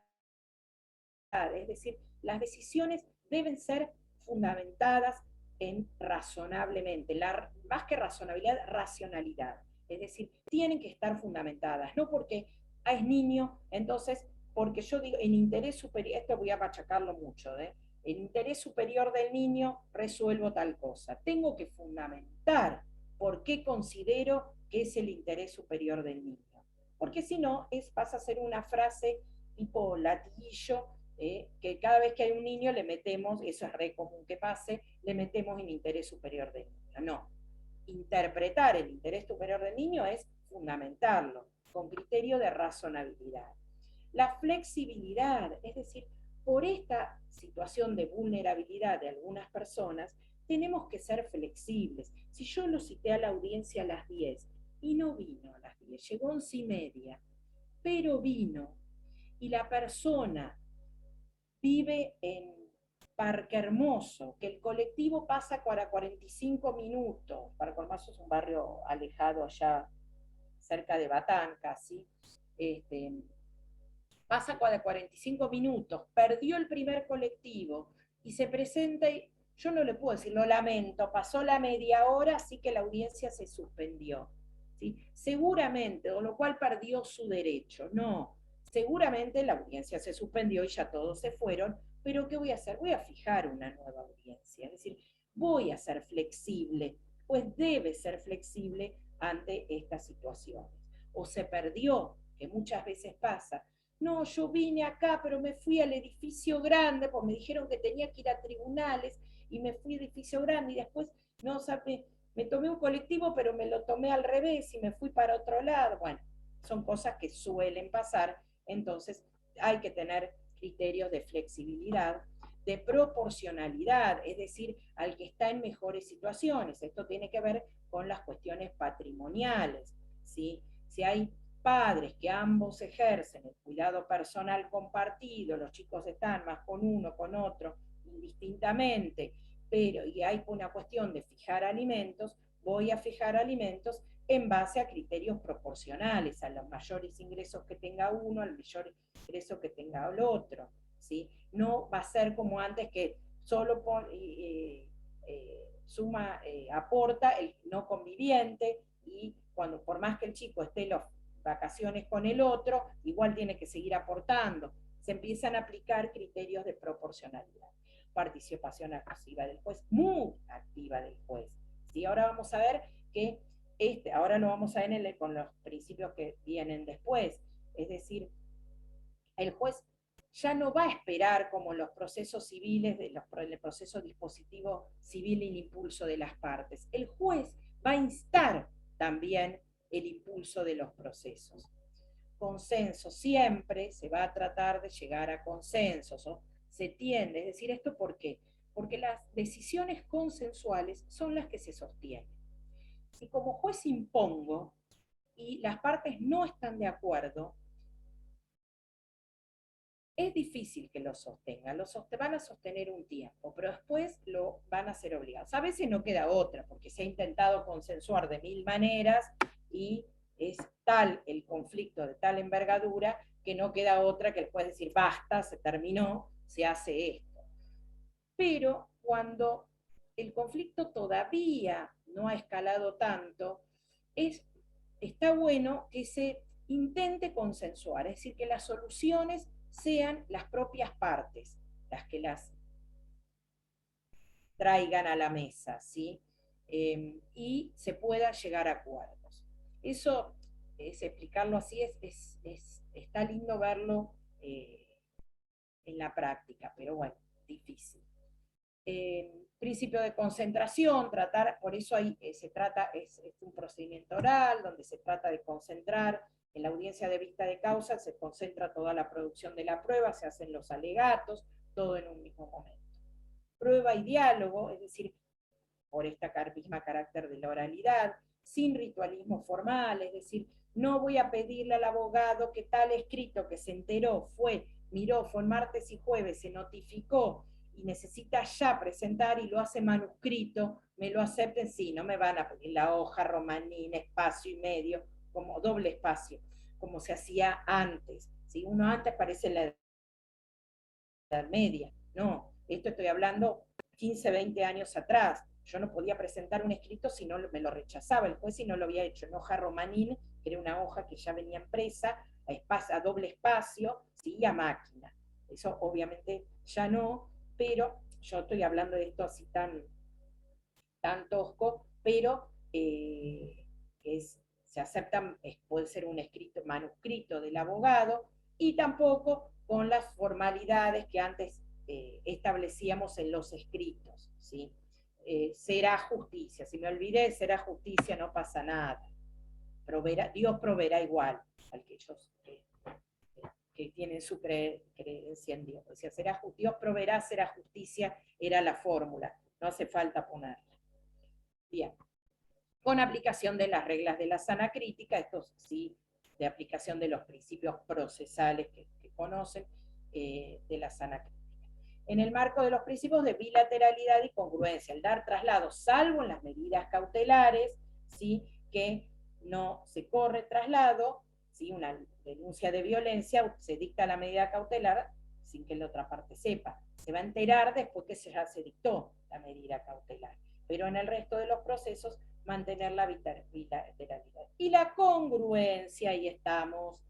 es decir, las decisiones deben ser fundamentadas en razonablemente, más que razonabilidad, racionalidad. Es decir, tienen que estar fundamentadas, no porque es niño, entonces, porque yo digo, en interés superior, esto voy a machacarlo mucho, en interés superior del niño resuelvo tal cosa. Tengo que fundamentar por qué considero que es el interés superior del niño. Porque si no, pasa a ser una frase tipo latiguillo, que cada vez que hay un niño le metemos, eso es re común que pase, le metemos el interés superior del niño. No. Interpretar el interés superior del niño es fundamentarlo, con criterio de razonabilidad. La flexibilidad, es decir, por esta situación de vulnerabilidad de algunas personas, tenemos que ser flexibles. Si yo lo cité a la audiencia a las 10 y no vino a las 10, llegó 11:30, pero vino, y la persona vive en Parque Hermoso, que el colectivo pasa cada 45 minutos, Parque Hermoso es un barrio alejado allá cerca de Batán casi, pasa cada 45 minutos, perdió el primer colectivo y se presenta y yo no le puedo decir, lo lamento, pasó la media hora, así que la audiencia se suspendió, ¿sí? Seguramente, o lo cual perdió su derecho, no. Seguramente la audiencia se suspendió y ya todos se fueron, pero ¿qué voy a hacer? Voy a fijar una nueva audiencia, es decir, voy a ser flexible, pues debe ser flexible ante estas situaciones. O se perdió, que muchas veces pasa, no, yo vine acá, pero me fui al edificio grande, pues me dijeron que tenía que ir a tribunales, y me fui al edificio grande, y después, no, me tomé un colectivo, pero me lo tomé al revés, y me fui para otro lado. Bueno, son cosas que suelen pasar, entonces hay que tener criterios de flexibilidad, de proporcionalidad, es decir, al que está en mejores situaciones. Esto tiene que ver con las cuestiones patrimoniales, ¿sí? Si hay padres que ambos ejercen el cuidado personal compartido, los chicos están más con uno, con otro, indistintamente, pero y hay una cuestión de fijar alimentos, voy a fijar alimentos en base a criterios proporcionales, a los mayores ingresos que tenga uno, al mayor ingreso que tenga el otro, ¿sí? No va a ser como antes que solo aporta el no conviviente, y por más que el chico esté en las vacaciones con el otro, igual tiene que seguir aportando. Se empiezan a aplicar criterios de proporcionalidad. Participación activa del juez, muy activa del juez. ¿Sí? Ahora vamos a ver que ahora lo vamos a ver con los principios que vienen después. Es decir, el juez ya no va a esperar como en los procesos civiles, el proceso dispositivo civil y el impulso de las partes. El juez va a instar también el impulso de los procesos. Consenso, siempre se va a tratar de llegar a consensos, ¿no? Se tiende, es decir, ¿esto por qué? Porque las decisiones consensuales son las que se sostienen. Si como juez impongo y las partes no están de acuerdo, es difícil que lo sostengan, van a sostener un tiempo, pero después lo van a ser obligados. A veces no queda otra, porque se ha intentado consensuar de 1000 maneras y es tal el conflicto de tal envergadura que no queda otra que el juez decir, basta, se terminó, se hace esto. Pero cuando el conflicto todavía no ha escalado tanto, está bueno que se intente consensuar, es decir, que las soluciones sean las propias partes las que las traigan a la mesa, ¿sí? Y se pueda llegar a acuerdos. Eso, explicarlo así, está lindo verlo en la práctica, pero bueno, difícil. Principio de concentración, por eso ahí es un procedimiento oral, donde se trata de concentrar. En la audiencia de vista de causa se concentra toda la producción de la prueba, se hacen los alegatos, todo en un mismo momento. Prueba y diálogo, es decir, por esta misma carácter de la oralidad, sin ritualismo formal, es decir, no voy a pedirle al abogado que tal escrito que se enteró, miró, fue martes y jueves, se notificó y necesita ya presentar y lo hace manuscrito, me lo acepten, sí, no me van a pedir la hoja romanín, espacio y medio, como doble espacio, como se hacía antes. ¿Sí? Uno antes parece la Edad Media, no, esto estoy hablando 15, 20 años atrás. Yo no podía presentar un escrito si no me lo rechazaba el juez, si no lo había hecho en hoja romanín, que era una hoja que ya venía impresa, a doble espacio, ¿sí? A máquina. Eso obviamente ya no, pero yo estoy hablando de esto así tan tosco, pero se aceptan, puede ser un manuscrito del abogado, y tampoco con las formalidades que antes establecíamos en los escritos, ¿sí? Será justicia, si me olvidé, será justicia, no pasa nada. Dios proveerá igual al que ellos que tienen su creencia en Dios. O sea, Dios proveerá, será justicia, era la fórmula, no hace falta ponerla. Bien, con aplicación de las reglas de la sana crítica, esto sí, de aplicación de los principios procesales que conocen de la sana crítica. En el marco de los principios de bilateralidad y congruencia, el dar traslado, salvo en las medidas cautelares, ¿sí? Que no se corre traslado, ¿sí? Una denuncia de violencia, se dicta la medida cautelar sin que la otra parte sepa. Se va a enterar después que ya se dictó la medida cautelar. Pero en el resto de los procesos, mantener la bilateralidad. Y la congruencia, ahí estamos,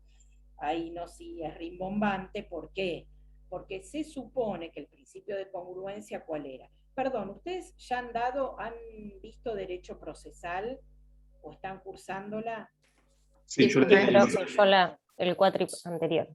ahí no sí es rimbombante, ¿por qué? Porque se supone que el principio de congruencia, ¿cuál era? Perdón, ¿ustedes ya han visto derecho procesal o están cursándola? Sí, yo el cuatri anterior.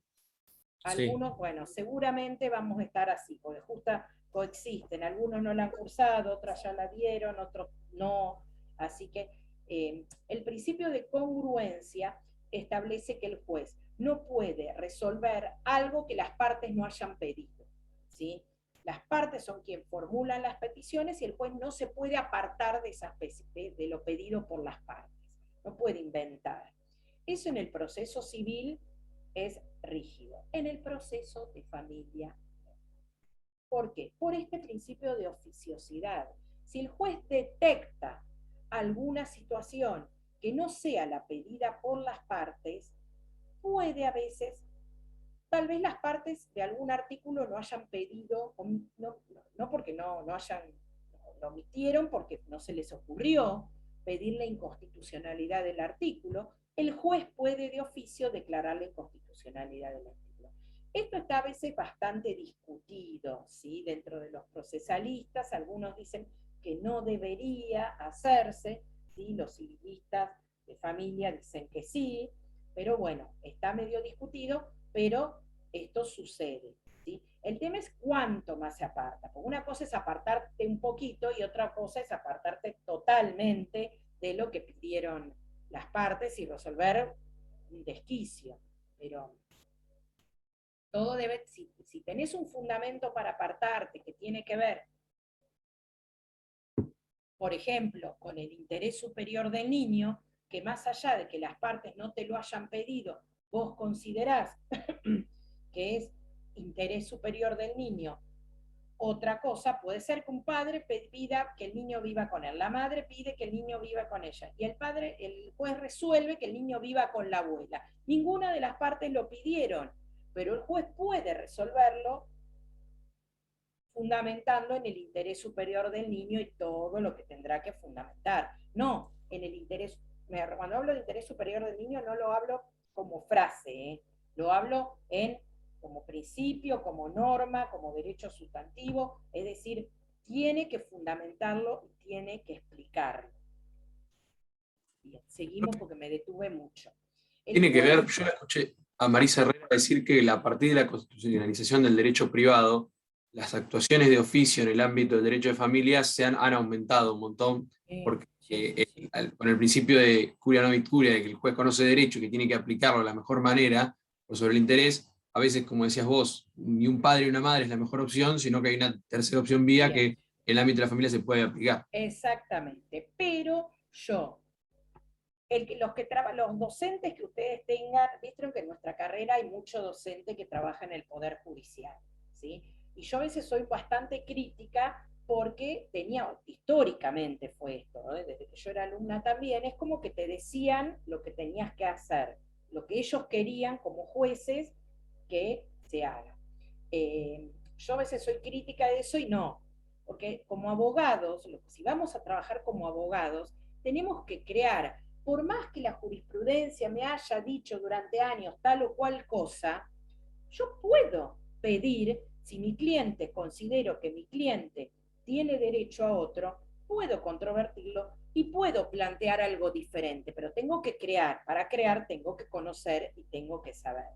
Algunos, bueno, seguramente vamos a estar así, porque justo coexisten, algunos no la han cursado, otros ya la vieron, otros no, así que el principio de congruencia establece que el juez no puede resolver algo que las partes no hayan pedido, ¿sí? Las partes son quienes formulan las peticiones y el juez no se puede apartar de lo pedido por las partes, no puede inventar. Eso en el proceso civil es rígido. En el proceso de familia, ¿por qué? Por este principio de oficiosidad. Si el juez detecta alguna situación que no sea la pedida por las partes, puede a veces tal vez las partes de algún artículo no hayan pedido, no porque no hayan, lo omitieron porque no se les ocurrió pedir la inconstitucionalidad del artículo, el juez puede de oficio declarar la inconstitucionalidad del artículo. Esto está a veces bastante discutido, ¿sí? Dentro de los procesalistas, algunos dicen que no debería hacerse, ¿sí? Los civilistas de familia dicen que sí, pero bueno, está medio discutido, pero esto sucede, ¿sí? El tema es cuánto más se aparta, porque una cosa es apartarte un poquito y otra cosa es apartarte totalmente de lo que pidieron las partes y resolver un desquicio, pero todo debe, si tenés un fundamento para apartarte que tiene que ver, por ejemplo, con el interés superior del niño, que más allá de que las partes no te lo hayan pedido, vos considerás que es interés superior del niño. Otra cosa, puede ser que un padre pida que el niño viva con él, la madre pide que el niño viva con ella, y el juez resuelve que el niño viva con la abuela. Ninguna de las partes lo pidieron, pero el juez puede resolverlo fundamentando en el interés superior del niño y todo lo que tendrá que fundamentar. No, en el interés, cuando hablo de interés superior del niño no lo hablo como frase, lo hablo como principio, como norma, como derecho sustantivo, es decir, tiene que fundamentarlo y tiene que explicarlo. Bien, seguimos porque me detuve mucho. Tiene que ver, yo escuché a Marisa Herrera decir que a partir de la constitucionalización del derecho privado, las actuaciones de oficio en el ámbito del derecho de familia han aumentado un montón, porque con el principio de curia novit curia, de que el juez conoce derecho y que tiene que aplicarlo de la mejor manera, o sobre el interés, a veces, como decías vos, ni un padre ni una madre es la mejor opción, sino que hay una tercera opción vía que en el ámbito de la familia se puede aplicar. Exactamente, pero los docentes que ustedes tengan, vieron que en nuestra carrera hay mucho docente que trabaja en el Poder Judicial, ¿sí? Y yo a veces soy bastante crítica porque históricamente fue esto, ¿no? Desde que yo era alumna también, es como que te decían lo que tenías que hacer, lo que ellos querían como jueces que se haga. Yo a veces soy crítica de eso y no, porque como abogados, si vamos a trabajar como abogados, tenemos que crear, por más que la jurisprudencia me haya dicho durante años tal o cual cosa, yo puedo pedir, si mi cliente, considero que mi cliente tiene derecho a otro, puedo controvertirlo y puedo plantear algo diferente, pero tengo que crear, para crear tengo que conocer y tengo que saber.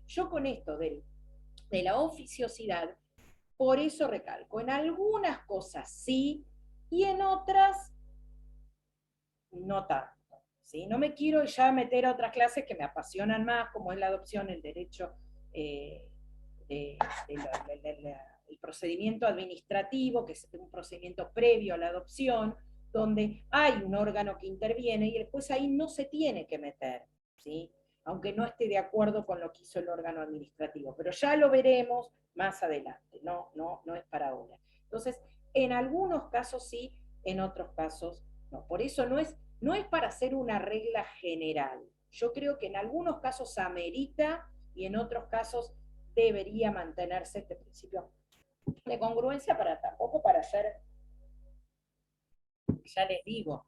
Yo con esto de la oficiosidad, por eso recalco, en algunas cosas sí y en otras no tanto. ¿Sí? No me quiero ya meter a otras clases que me apasionan más, como es la adopción, el derecho, el procedimiento administrativo, que es un procedimiento previo a la adopción, donde hay un órgano que interviene y el juez ahí no se tiene que meter, ¿sí? Aunque no esté de acuerdo con lo que hizo el órgano administrativo, pero ya lo veremos más adelante, no es para ahora. Entonces, en algunos casos sí, en otros casos no. Por eso no es para hacer una regla general. Yo creo que en algunos casos amerita y en otros casos debería mantenerse este principio de congruencia, tampoco para hacer, ya les digo,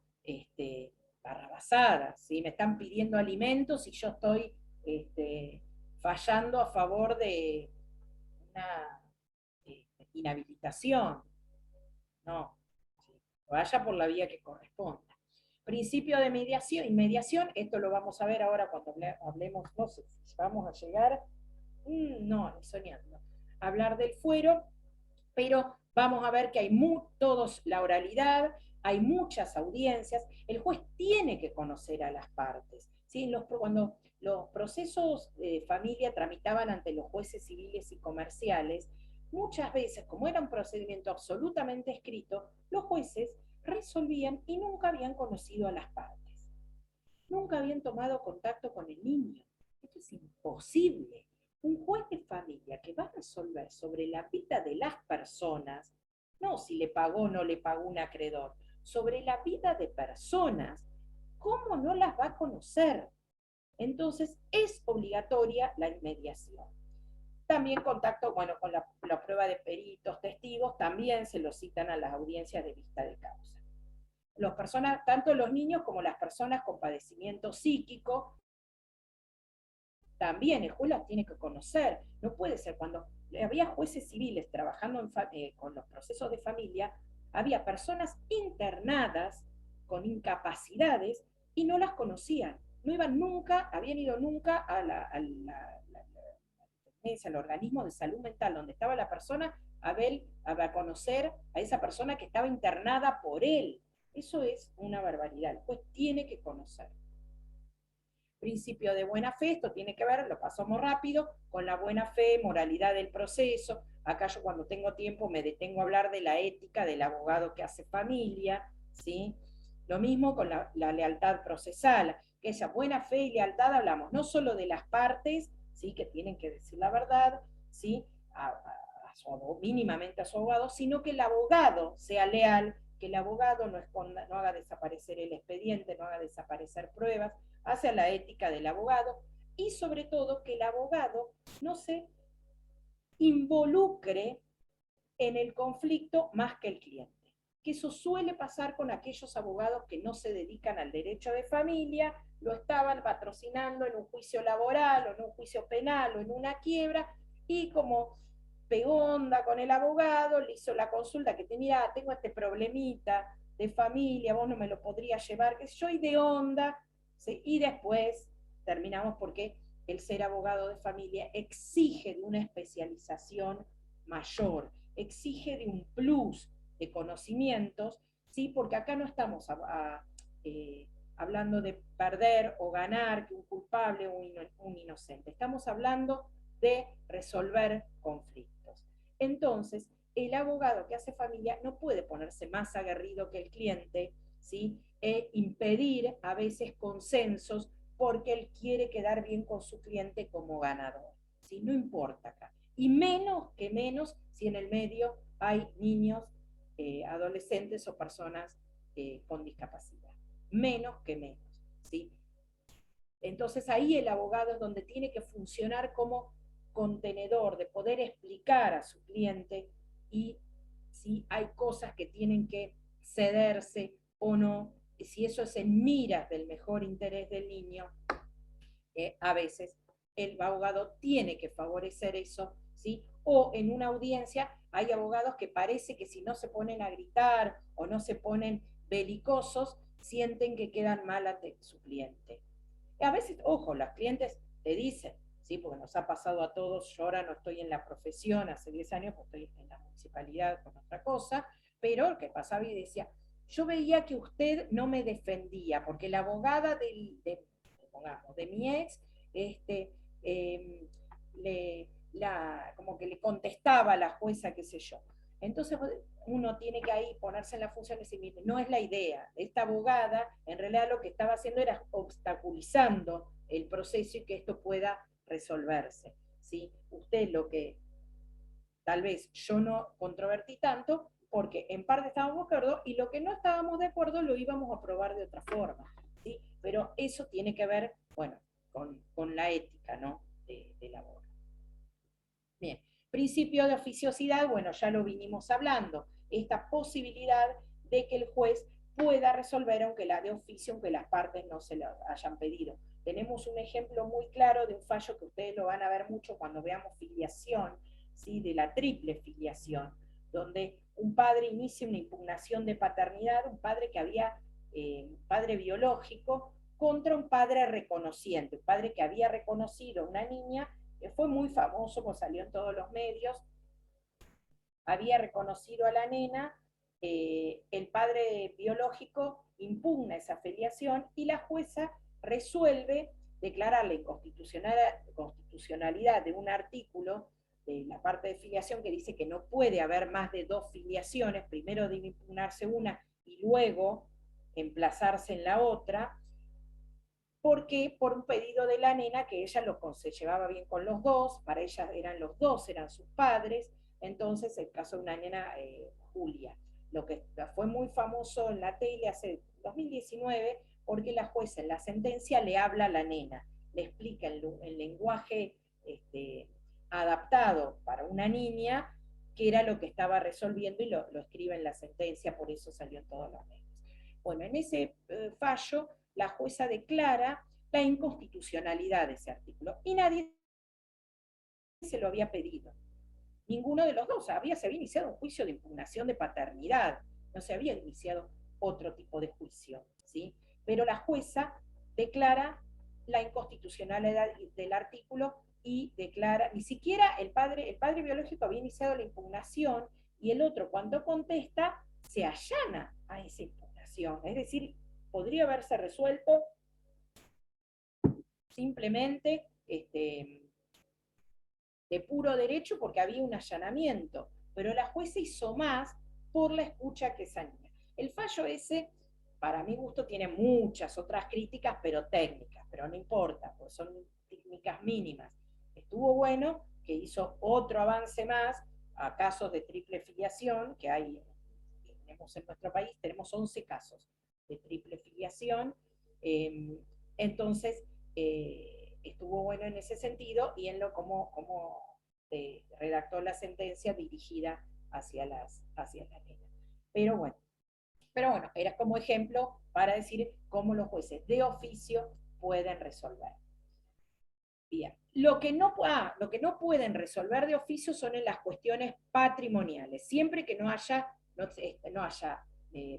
barrabasadas, ¿sí? Me están pidiendo alimentos y yo estoy fallando a favor de una inhabilitación. No, ¿sí? Vaya por la vía que corresponda. Principio de mediación, inmediación, esto lo vamos a ver ahora cuando hablemos, no sé si vamos a llegar, no, ni soñando, hablar del fuero, pero vamos a ver que hay todos la oralidad, hay muchas audiencias, el juez tiene que conocer a las partes, ¿sí? Cuando los procesos de familia tramitaban ante los jueces civiles y comerciales, muchas veces, como era un procedimiento absolutamente escrito, los jueces resolvían y nunca habían conocido a las partes. Nunca habían tomado contacto con el niño. Esto es imposible. Un juez de familia que va a resolver sobre la vida de las personas, no si le pagó o no le pagó un acreedor, sobre la vida de personas, ¿cómo no las va a conocer? Entonces es obligatoria la inmediación. También contacto, bueno, con la prueba de peritos, testigos, también se los citan a las audiencias de vista de causa. Tanto los niños como las personas con padecimiento psíquico, también el juez las tiene que conocer. No puede ser, cuando había jueces civiles trabajando con los procesos de familia, había personas internadas con incapacidades y no las conocían. No iban nunca, habían ido nunca al organismo de salud mental donde estaba la persona a conocer a esa persona que estaba internada por él. Eso es una barbaridad. El juez tiene que conocer. Principio de buena fe, esto tiene que ver, lo pasamos rápido, con la buena fe, moralidad del proceso. Acá yo cuando tengo tiempo me detengo a hablar de la ética del abogado que hace familia, ¿sí? Lo mismo con la lealtad procesal, que esa buena fe y lealtad hablamos no solo de las partes, ¿sí? Que tienen que decir la verdad, ¿sí? Mínimamente a su abogado, sino que el abogado sea leal, que el abogado no haga desaparecer el expediente, no haga desaparecer pruebas, hacia la ética del abogado, y sobre todo que el abogado no se involucre en el conflicto más que el cliente. Que eso suele pasar con aquellos abogados que no se dedican al derecho de familia, lo estaban patrocinando en un juicio laboral o en un juicio penal o en una quiebra, y como pegó onda con el abogado, le hizo la consulta que tenía, tengo este problemita de familia, vos no me lo podrías llevar, que yo, y de onda, ¿sí? Y después terminamos porque el ser abogado de familia exige de una especialización mayor, exige de un plus de conocimientos, ¿sí? Porque acá no estamos hablando de perder o ganar, que un culpable o un inocente, estamos hablando de resolver conflictos. Entonces, el abogado que hace familia no puede ponerse más aguerrido que el cliente, ¿sí? E impedir a veces consensos porque él quiere quedar bien con su cliente como ganador, ¿sí? No importa acá. Y menos si en el medio hay niños, adolescentes o personas con discapacidad. Menos, ¿sí? Entonces ahí el abogado es donde tiene que funcionar como contenedor, de poder explicar a su cliente y si hay cosas que tienen que cederse o no, y si eso es en miras del mejor interés del niño, a veces el abogado tiene que favorecer eso, ¿sí? O en una audiencia hay abogados que parece que si no se ponen a gritar o no se ponen belicosos, sienten que quedan mal ante su cliente. A veces, ojo, los clientes te dicen, ¿sí? Porque nos ha pasado a todos, yo ahora no estoy en la profesión, hace 10 años, pues estoy en la municipalidad con otra cosa, pero que pasaba y decía, yo veía que usted no me defendía, porque la abogada de mi ex, como que le contestaba a la jueza, qué sé yo. Entonces uno tiene que ahí ponerse en la función y decir, mire, no es la idea. Esta abogada en realidad lo que estaba haciendo era obstaculizando el proceso y que esto pueda resolverse, ¿sí? Usted lo que tal vez yo no controvertí tanto, porque en parte estábamos de acuerdo y lo que no estábamos de acuerdo lo íbamos a probar de otra forma, ¿sí? Pero eso tiene que ver, bueno, con la ética, ¿no? De la abogada. Bien. Principio de oficiosidad, bueno, ya lo vinimos hablando, esta posibilidad de que el juez pueda resolver aunque la de oficio, aunque las partes no se lo hayan pedido. Tenemos un ejemplo muy claro de un fallo que ustedes lo van a ver mucho cuando veamos filiación, ¿sí? De la triple filiación, donde un padre inicia una impugnación de paternidad, un padre que había, un padre biológico, contra un padre reconociente, un padre que había reconocido a una niña, que fue muy famoso, pues salió en todos los medios, había reconocido a la nena, el padre biológico impugna esa filiación y la jueza resuelve declarar la inconstitucionalidad de un artículo de la parte de filiación que dice que no puede haber más de 2 filiaciones, primero debe impugnarse una y luego emplazarse en la otra, porque por un pedido de la nena que ella se llevaba bien con los dos, para ella eran los dos, eran sus padres, entonces el caso de una nena, Julia, lo que fue muy famoso en la tele hace 2019, porque la jueza en la sentencia le habla a la nena, le explica el lenguaje adaptado para una niña, que era lo que estaba resolviendo, y lo escribe en la sentencia, por eso salió en todos los medios. Bueno, en ese fallo, la jueza declara la inconstitucionalidad de ese artículo, y nadie se lo había pedido. Ninguno de los dos. Se había iniciado un juicio de impugnación de paternidad, no se había iniciado otro tipo de juicio, ¿sí? Pero la jueza declara la inconstitucionalidad del artículo y declara, ni siquiera el padre biológico había iniciado la impugnación, y el otro, cuando contesta, se allana a esa impugnación. Es decir, podría haberse resuelto simplemente de puro derecho, porque había un allanamiento, pero la jueza hizo más por la escucha que esa niña. El fallo ese, para mi gusto, tiene muchas otras críticas, pero técnicas, pero no importa, pues son técnicas mínimas. Estuvo bueno que hizo otro avance más a casos de triple filiación, que tenemos en nuestro país, tenemos 11 casos de triple filiación, entonces estuvo bueno en ese sentido, y en lo como redactó la sentencia dirigida hacia las nenas. Pero bueno, era como ejemplo para decir cómo los jueces de oficio pueden resolver. Bien. Lo que no pueden resolver de oficio son en las cuestiones patrimoniales, siempre que no haya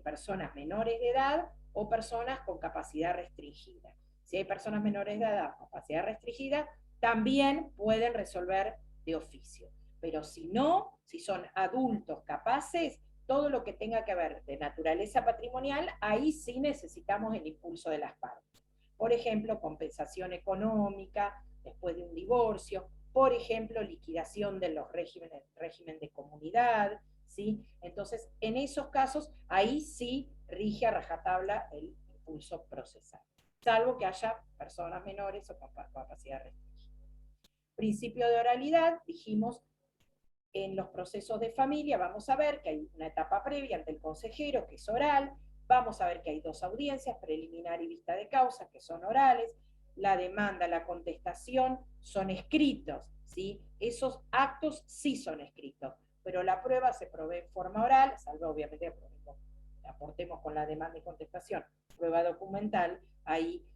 personas menores de edad o personas con capacidad restringida. Si hay personas menores de edad con capacidad restringida, también pueden resolver de oficio. Pero si no, si son adultos capaces, todo lo que tenga que ver de naturaleza patrimonial, ahí sí necesitamos el impulso de las partes. Por ejemplo, compensación económica después de un divorcio, por ejemplo, liquidación de los régimen de comunidad, ¿sí? Entonces, en esos casos, ahí sí rige a rajatabla el impulso procesal, salvo que haya personas menores o con capacidad restringida. Principio de oralidad, dijimos, en los procesos de familia vamos a ver que hay una etapa previa ante el consejero, que es oral, vamos a ver que hay 2 audiencias, preliminar y vista de causa, que son orales, la demanda, la contestación son escritos, ¿sí? Esos actos sí son escritos, pero la prueba se provee en forma oral, salvo obviamente aportemos con la demanda y contestación prueba documental, ahí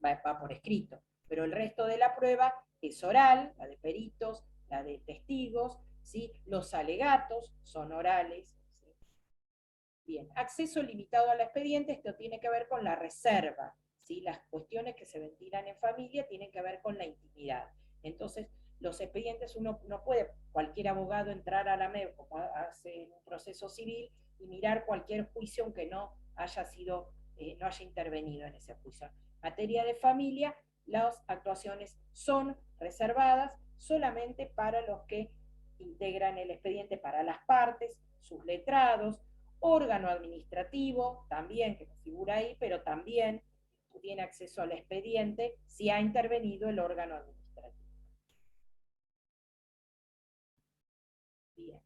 va por escrito, pero el resto de la prueba es oral, la de peritos, la de testigos, ¿sí? Los alegatos son orales, ¿sí? Bien, acceso limitado al expediente, esto tiene que ver con la reserva, ¿sí? Las cuestiones que se ventilan en familia tienen que ver con la intimidad. Entonces, los expedientes, uno no puede, cualquier abogado, entrar a la MEV, como hace en un proceso civil, y mirar cualquier juicio aunque no haya intervenido en ese juicio. Materia de familia, las actuaciones son reservadas solamente para los que integran el expediente, para las partes, sus letrados, órgano administrativo, también, que no figura ahí, pero también tiene acceso al expediente si ha intervenido el órgano administrativo. Bien.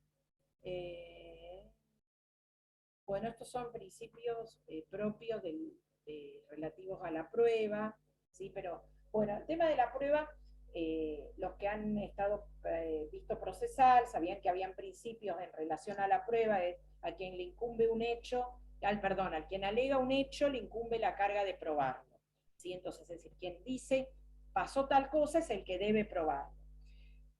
Bueno, estos son principios propios relativos a la prueba, ¿sí? Pero, bueno, el tema de la prueba, los que han estado visto procesal, sabían que habían principios en relación a la prueba, a quien le incumbe un hecho, al quien alega un hecho, le incumbe la carga de probarlo, ¿sí? Entonces, es decir, quien dice, pasó tal cosa, es el que debe probarlo.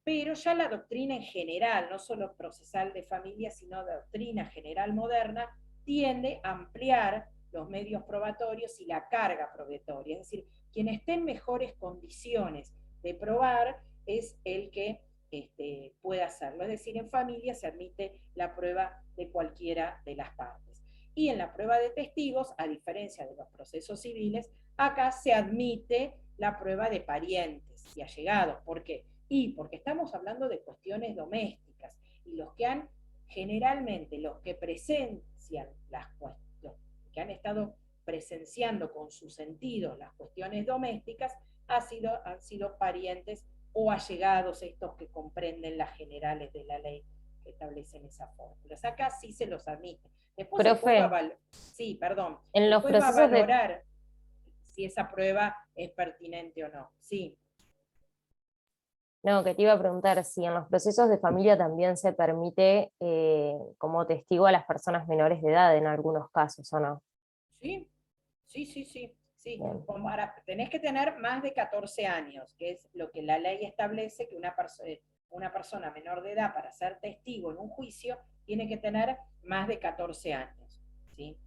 Pero ya la doctrina en general, no solo procesal de familia, sino la doctrina general moderna, tiende a ampliar los medios probatorios y la carga probatoria. Es decir, quien esté en mejores condiciones de probar es el que puede hacerlo. Es decir, en familia se admite la prueba de cualquiera de las partes. Y en la prueba de testigos, a diferencia de los procesos civiles, acá se admite la prueba de parientes y allegados. ¿Por qué? Porque estamos hablando de cuestiones domésticas, y generalmente los que presencian los que han estado presenciando con sus sentidos las cuestiones domésticas han sido parientes o allegados, estos que comprenden las generales de la ley que establecen esas fórmulas. Acá sí se los admite. Después sí, perdón. En los Después procesos va a valorar si esa prueba es pertinente o no. Sí. No, que te iba a preguntar si en los procesos de familia también se permite como testigo a las personas menores de edad en algunos casos, ¿o no? Sí, sí, sí, sí. Sí, Bien. tenés que tener más de 14 años, que es lo que la ley establece que una persona menor de edad para ser testigo en un juicio tiene que tener más de 14 años, ¿sí?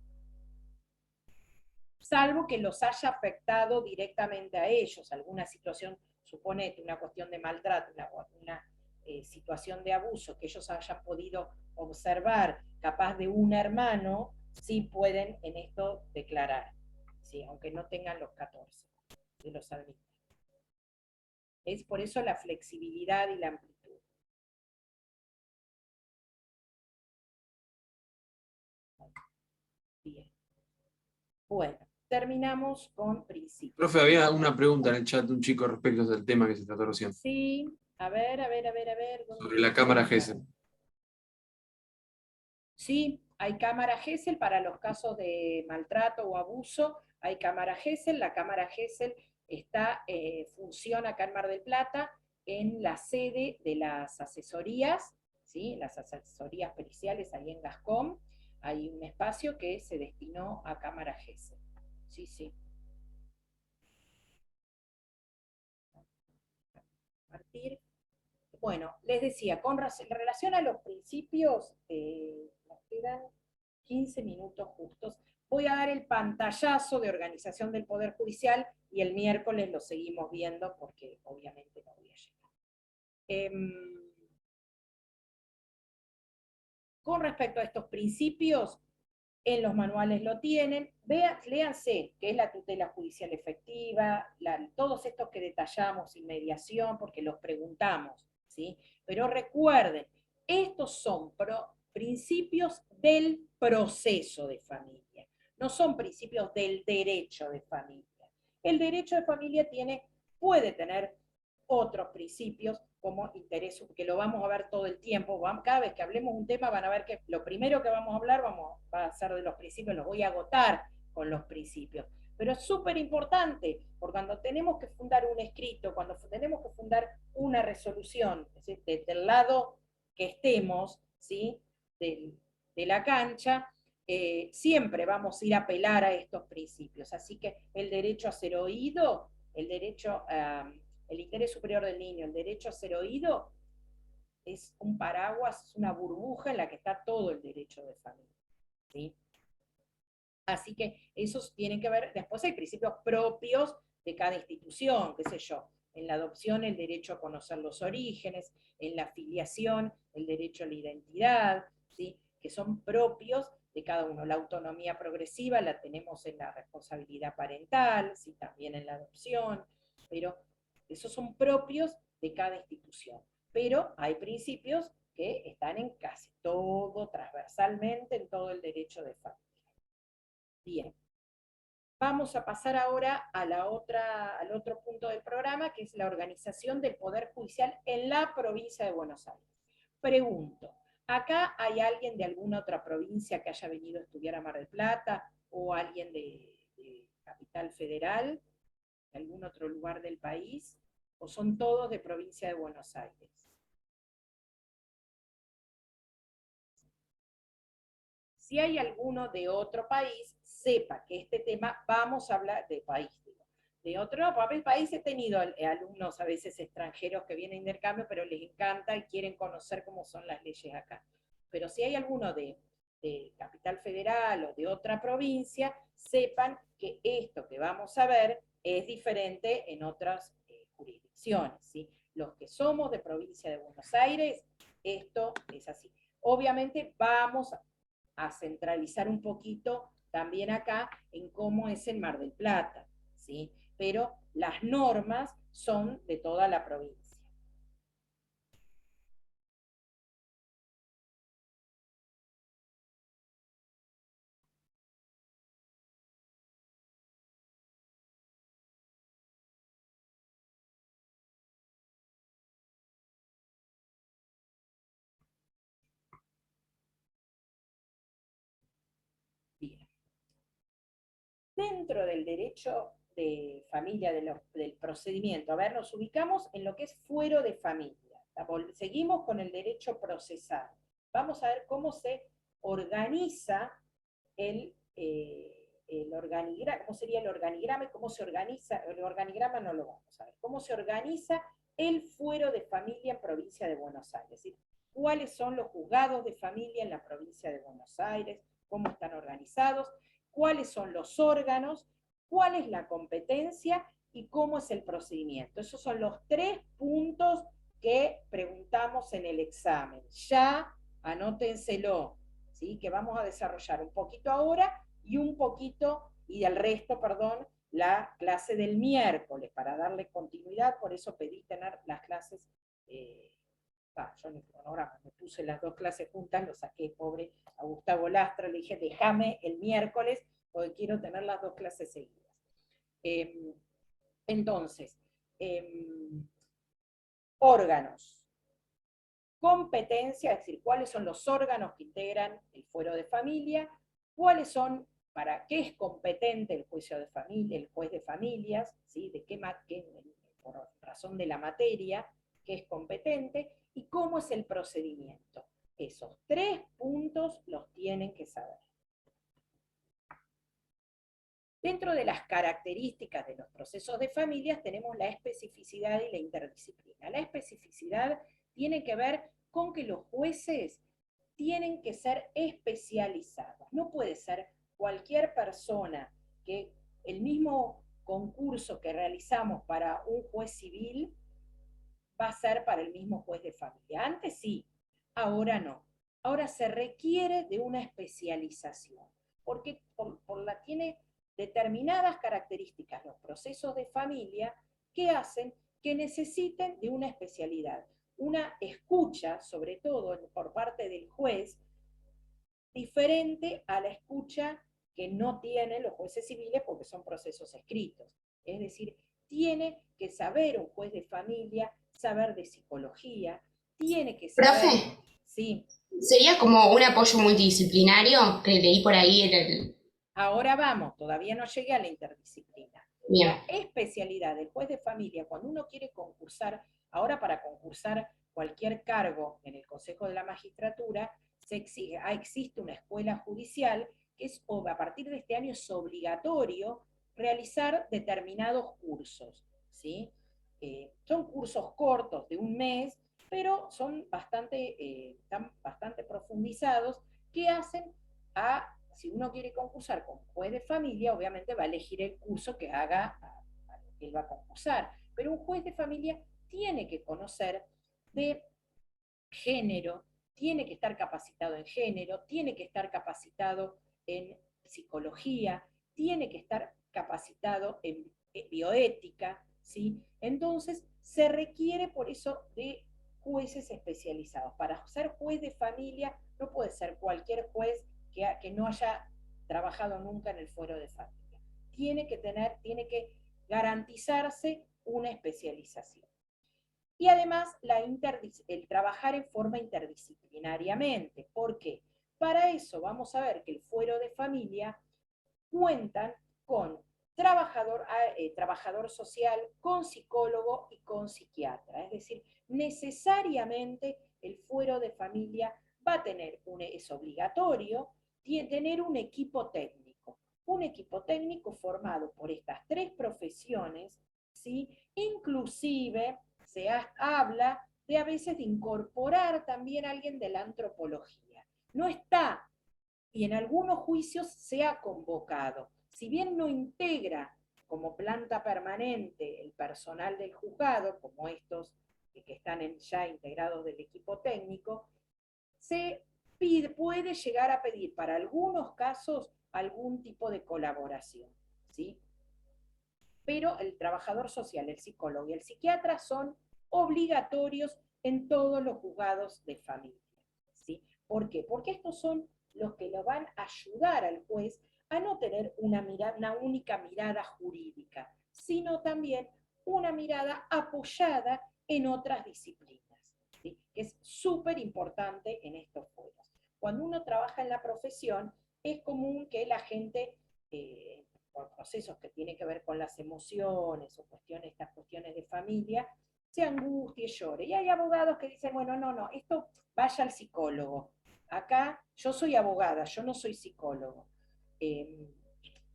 Salvo que los haya afectado directamente a ellos, alguna situación, suponete una cuestión de maltrato, una situación de abuso que ellos hayan podido observar, capaz de un hermano, sí pueden en esto declarar, ¿sí? Aunque no tengan los 14 de los adultos. Es por eso la flexibilidad y la amplitud. Bien. Bueno, terminamos con principios. Profe, había una pregunta en el chat de un chico respecto al tema que se trató recién. Sí, a ver. Sobre la cámara GESEL. Sí, hay cámara GESEL para los casos de maltrato o abuso, hay cámara GESEL, la cámara GESEL funciona acá en Mar del Plata, en la sede de las asesorías, ¿sí? Las asesorías periciales ahí en Gascón, hay un espacio que se destinó a cámara GESEL. Sí, sí. Compartir. Bueno, les decía, con relación a los principios, nos quedan 15 minutos justos. Voy a dar el pantallazo de organización del Poder Judicial y el miércoles lo seguimos viendo porque obviamente no voy a llegar. Con respecto a estos principios, en los manuales lo tienen, léanse, que es la tutela judicial efectiva, todos estos que detallamos, inmediación, porque los preguntamos, ¿sí? Pero recuerden, estos son principios del proceso de familia, no son principios del derecho de familia. El derecho de familia puede tener otros principios como interés, que lo vamos a ver todo el tiempo. Cada vez que hablemos un tema van a ver que lo primero que vamos a hablar va a ser de los principios, los voy a agotar con los principios. Pero es súper importante, porque cuando tenemos que fundar un escrito, cuando tenemos que fundar una resolución, es decir, desde el lado que estemos, ¿sí? de la cancha, siempre vamos a ir a apelar a estos principios. Así que el derecho a ser oído, el derecho a el interés superior del niño, el derecho a ser oído, es un paraguas, es una burbuja en la que está todo el derecho de familia. ¿Sí? Así que esos tienen que ver, después hay principios propios de cada institución, qué sé yo, en la adopción el derecho a conocer los orígenes, en la filiación el derecho a la identidad, ¿sí? Que son propios de cada uno. La autonomía progresiva la tenemos en la responsabilidad parental, ¿sí? También en la adopción, pero esos son propios de cada institución. Pero hay principios que están en casi todo, transversalmente, en todo el derecho de familia. Bien. Vamos a pasar ahora a al otro punto del programa, que es la organización del Poder Judicial en la provincia de Buenos Aires. Pregunto, ¿acá hay alguien de alguna otra provincia que haya venido a estudiar a Mar del Plata o alguien de Capital Federal, de algún otro lugar del país? ¿O son todos de provincia de Buenos Aires? Si hay alguno de otro país, sepa que este tema vamos a hablar de país. De otro país he tenido alumnos a veces extranjeros que vienen a intercambio, pero les encanta y quieren conocer cómo son las leyes acá. Pero si hay alguno de Capital Federal o de otra provincia, sepan que esto que vamos a ver es diferente en otras jurisdicciones. ¿Sí? Los que somos de provincia de Buenos Aires, esto es así. Obviamente vamos a centralizar un poquito también acá en cómo es el Mar del Plata, ¿sí? Pero las normas son de toda la provincia. Bien. Dentro del derecho de familia, del procedimiento. A ver, nos ubicamos en lo que es fuero de familia. Seguimos con el derecho procesal. Vamos a ver cómo se organiza el organigrama, cómo sería el organigrama y cómo se organiza, el organigrama no lo vamos a ver, cómo se organiza el fuero de familia en provincia de Buenos Aires, es decir, cuáles son los juzgados de familia en la provincia de Buenos Aires, cómo están organizados, cuáles son los órganos, cuál es la competencia y cómo es el procedimiento. Esos son los 3 puntos que preguntamos en el examen. Ya anótenselo, ¿sí? Que vamos a desarrollar un poquito ahora y un poquito, y del resto, perdón, la clase del miércoles, para darle continuidad. Por eso pedí tener las clases, yo en el cronograma me puse las 2 clases juntas, lo saqué, pobre, a Gustavo Lastra, le dije, déjame el miércoles, porque quiero tener las 2 clases seguidas. Entonces, órganos, competencia, es decir, cuáles son los órganos que integran el fuero de familia, cuáles son, para qué es competente el juicio de familia, el juez de familias, ¿sí? De qué por razón de la materia, qué es competente, y cómo es el procedimiento. Esos 3 puntos los tienen que saber. Dentro de las características de los procesos de familias tenemos la especificidad y la interdisciplina. La especificidad tiene que ver con que los jueces tienen que ser especializados. No puede ser cualquier persona que el mismo concurso que realizamos para un juez civil va a ser para el mismo juez de familia. Antes sí, ahora no. Ahora se requiere de una especialización, porque tiene determinadas características los procesos de familia que hacen que necesiten de una especialidad. Una escucha, sobre todo por parte del juez, diferente a la escucha que no tienen los jueces civiles porque son procesos escritos. Es decir, tiene que saber un juez de familia, saber de psicología, tiene que saber... Profe, sí. ¿Sería como un apoyo multidisciplinario que leí por ahí en el... Ahora vamos, todavía no llegué a la interdisciplina. Bien. La especialidad del juez de familia, cuando uno quiere concursar, ahora para concursar cualquier cargo en el Consejo de la Magistratura, existe una escuela judicial que a partir de este año es obligatorio realizar determinados cursos, ¿sí? Son cursos cortos de un mes, pero son están bastante profundizados, que hacen si uno quiere concursar con juez de familia, obviamente va a elegir el curso que haga a lo que él va a concursar, pero un juez de familia tiene que conocer de género, tiene que estar capacitado en género, tiene que estar capacitado en psicología, tiene que estar capacitado en bioética, ¿sí? Entonces, se requiere por eso de jueces especializados. Para ser juez de familia no puede ser cualquier juez que no haya trabajado nunca en el fuero de familia. Tiene que garantizarse una especialización. Y además el trabajar en forma interdisciplinariamente. ¿Por qué? Para eso vamos a ver que el fuero de familia cuentan con trabajador social, con psicólogo y con psiquiatra. Es decir, necesariamente el fuero de familia va a tener, es obligatorio, tener un equipo técnico. Un equipo técnico formado por estas 3 profesiones, ¿sí? Inclusive se habla de a veces de incorporar también a alguien de la antropología. No está, y en algunos juicios se ha convocado. Si bien no integra como planta permanente el personal del juzgado, como estos que están ya integrados del equipo técnico, se puede llegar a pedir para algunos casos algún tipo de colaboración, ¿sí? Pero el trabajador social, el psicólogo y el psiquiatra son obligatorios en todos los juzgados de familia, ¿sí? ¿Por qué? Porque estos son los que lo van a ayudar al juez a no tener una única mirada jurídica, sino también una mirada apoyada en otras disciplinas, ¿sí? Que es súper importante en estos fueros. Cuando uno trabaja en la profesión, es común que la gente por procesos que tienen que ver con las emociones o estas cuestiones de familia, se angustie, llore. Y hay abogados que dicen, bueno, no, esto vaya al psicólogo. Acá yo soy abogada, yo no soy psicólogo.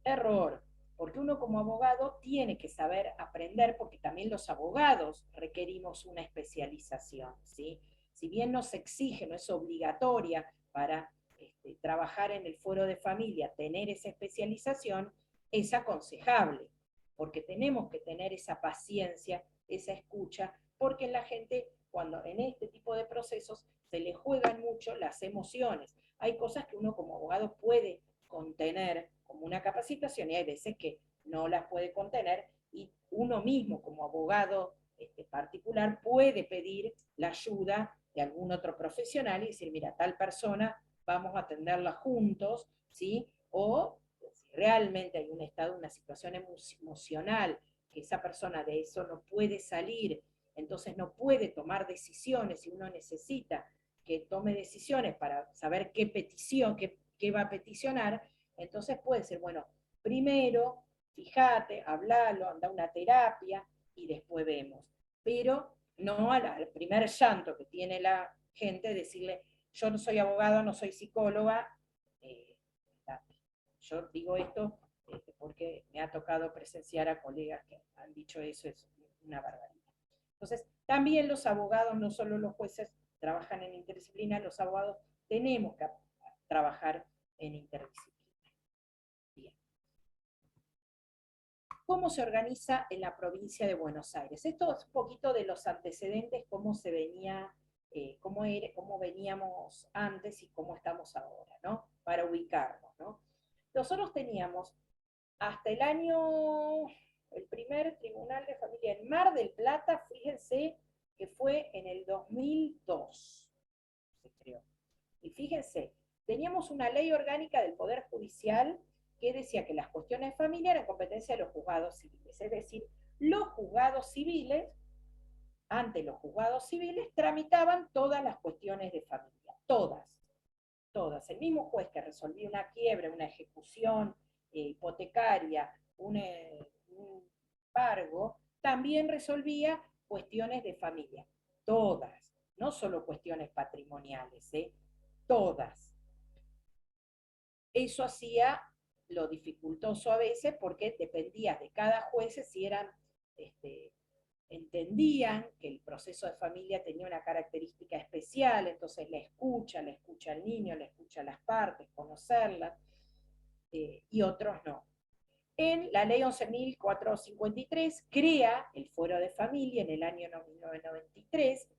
Error, porque uno como abogado tiene que saber aprender, porque también los abogados requerimos una especialización, ¿sí? Si bien no se exige, no es obligatoria para trabajar en el fuero de familia, tener esa especialización, es aconsejable, porque tenemos que tener esa paciencia, esa escucha, porque la gente, cuando en este tipo de procesos, se le juegan mucho las emociones. Hay cosas que uno como abogado puede contener como una capacitación y hay veces que no las puede contener y uno mismo como abogado particular puede pedir la ayuda de algún otro profesional y decir, mira, tal persona, vamos a atenderla juntos, ¿sí? O si realmente hay un estado, una situación emocional, que esa persona de eso no puede salir, entonces no puede tomar decisiones y uno necesita que tome decisiones para saber qué petición, qué va a peticionar, entonces puede ser, bueno, primero, fíjate, hablalo, anda a una terapia y después vemos. Pero no al primer llanto que tiene la gente, decirle, yo no soy abogado, no soy psicóloga, yo digo esto porque me ha tocado presenciar a colegas que han dicho eso, es una barbaridad. Entonces, también los abogados, no solo los jueces, trabajan en interdisciplina, los abogados tenemos que trabajar en interdisciplina. Bien. ¿Cómo se organiza en la provincia de Buenos Aires? Esto es un poquito de los antecedentes, cómo se venía, cómo veníamos antes y cómo estamos ahora, ¿no? Para ubicarnos, ¿no? Nosotros teníamos hasta el primer tribunal de familia en Mar del Plata, fíjense que fue en el 2002, se creó. Y fíjense, teníamos una ley orgánica del Poder Judicial que decía que las cuestiones de familia eran competencia de los juzgados civiles, es decir, los juzgados civiles, ante los juzgados civiles, tramitaban todas las cuestiones de familia, todas. El mismo juez que resolvía una quiebra, una ejecución hipotecaria, un embargo, también resolvía cuestiones de familia, todas, no solo cuestiones patrimoniales, todas. Eso hacía lo dificultoso a veces porque dependía de cada juez si eran, entendían que el proceso de familia tenía una característica especial, entonces la escucha al niño, le escucha a las partes, conocerlas, y otros no. En la ley 11.453 crea el fuero de familia en el año 1993,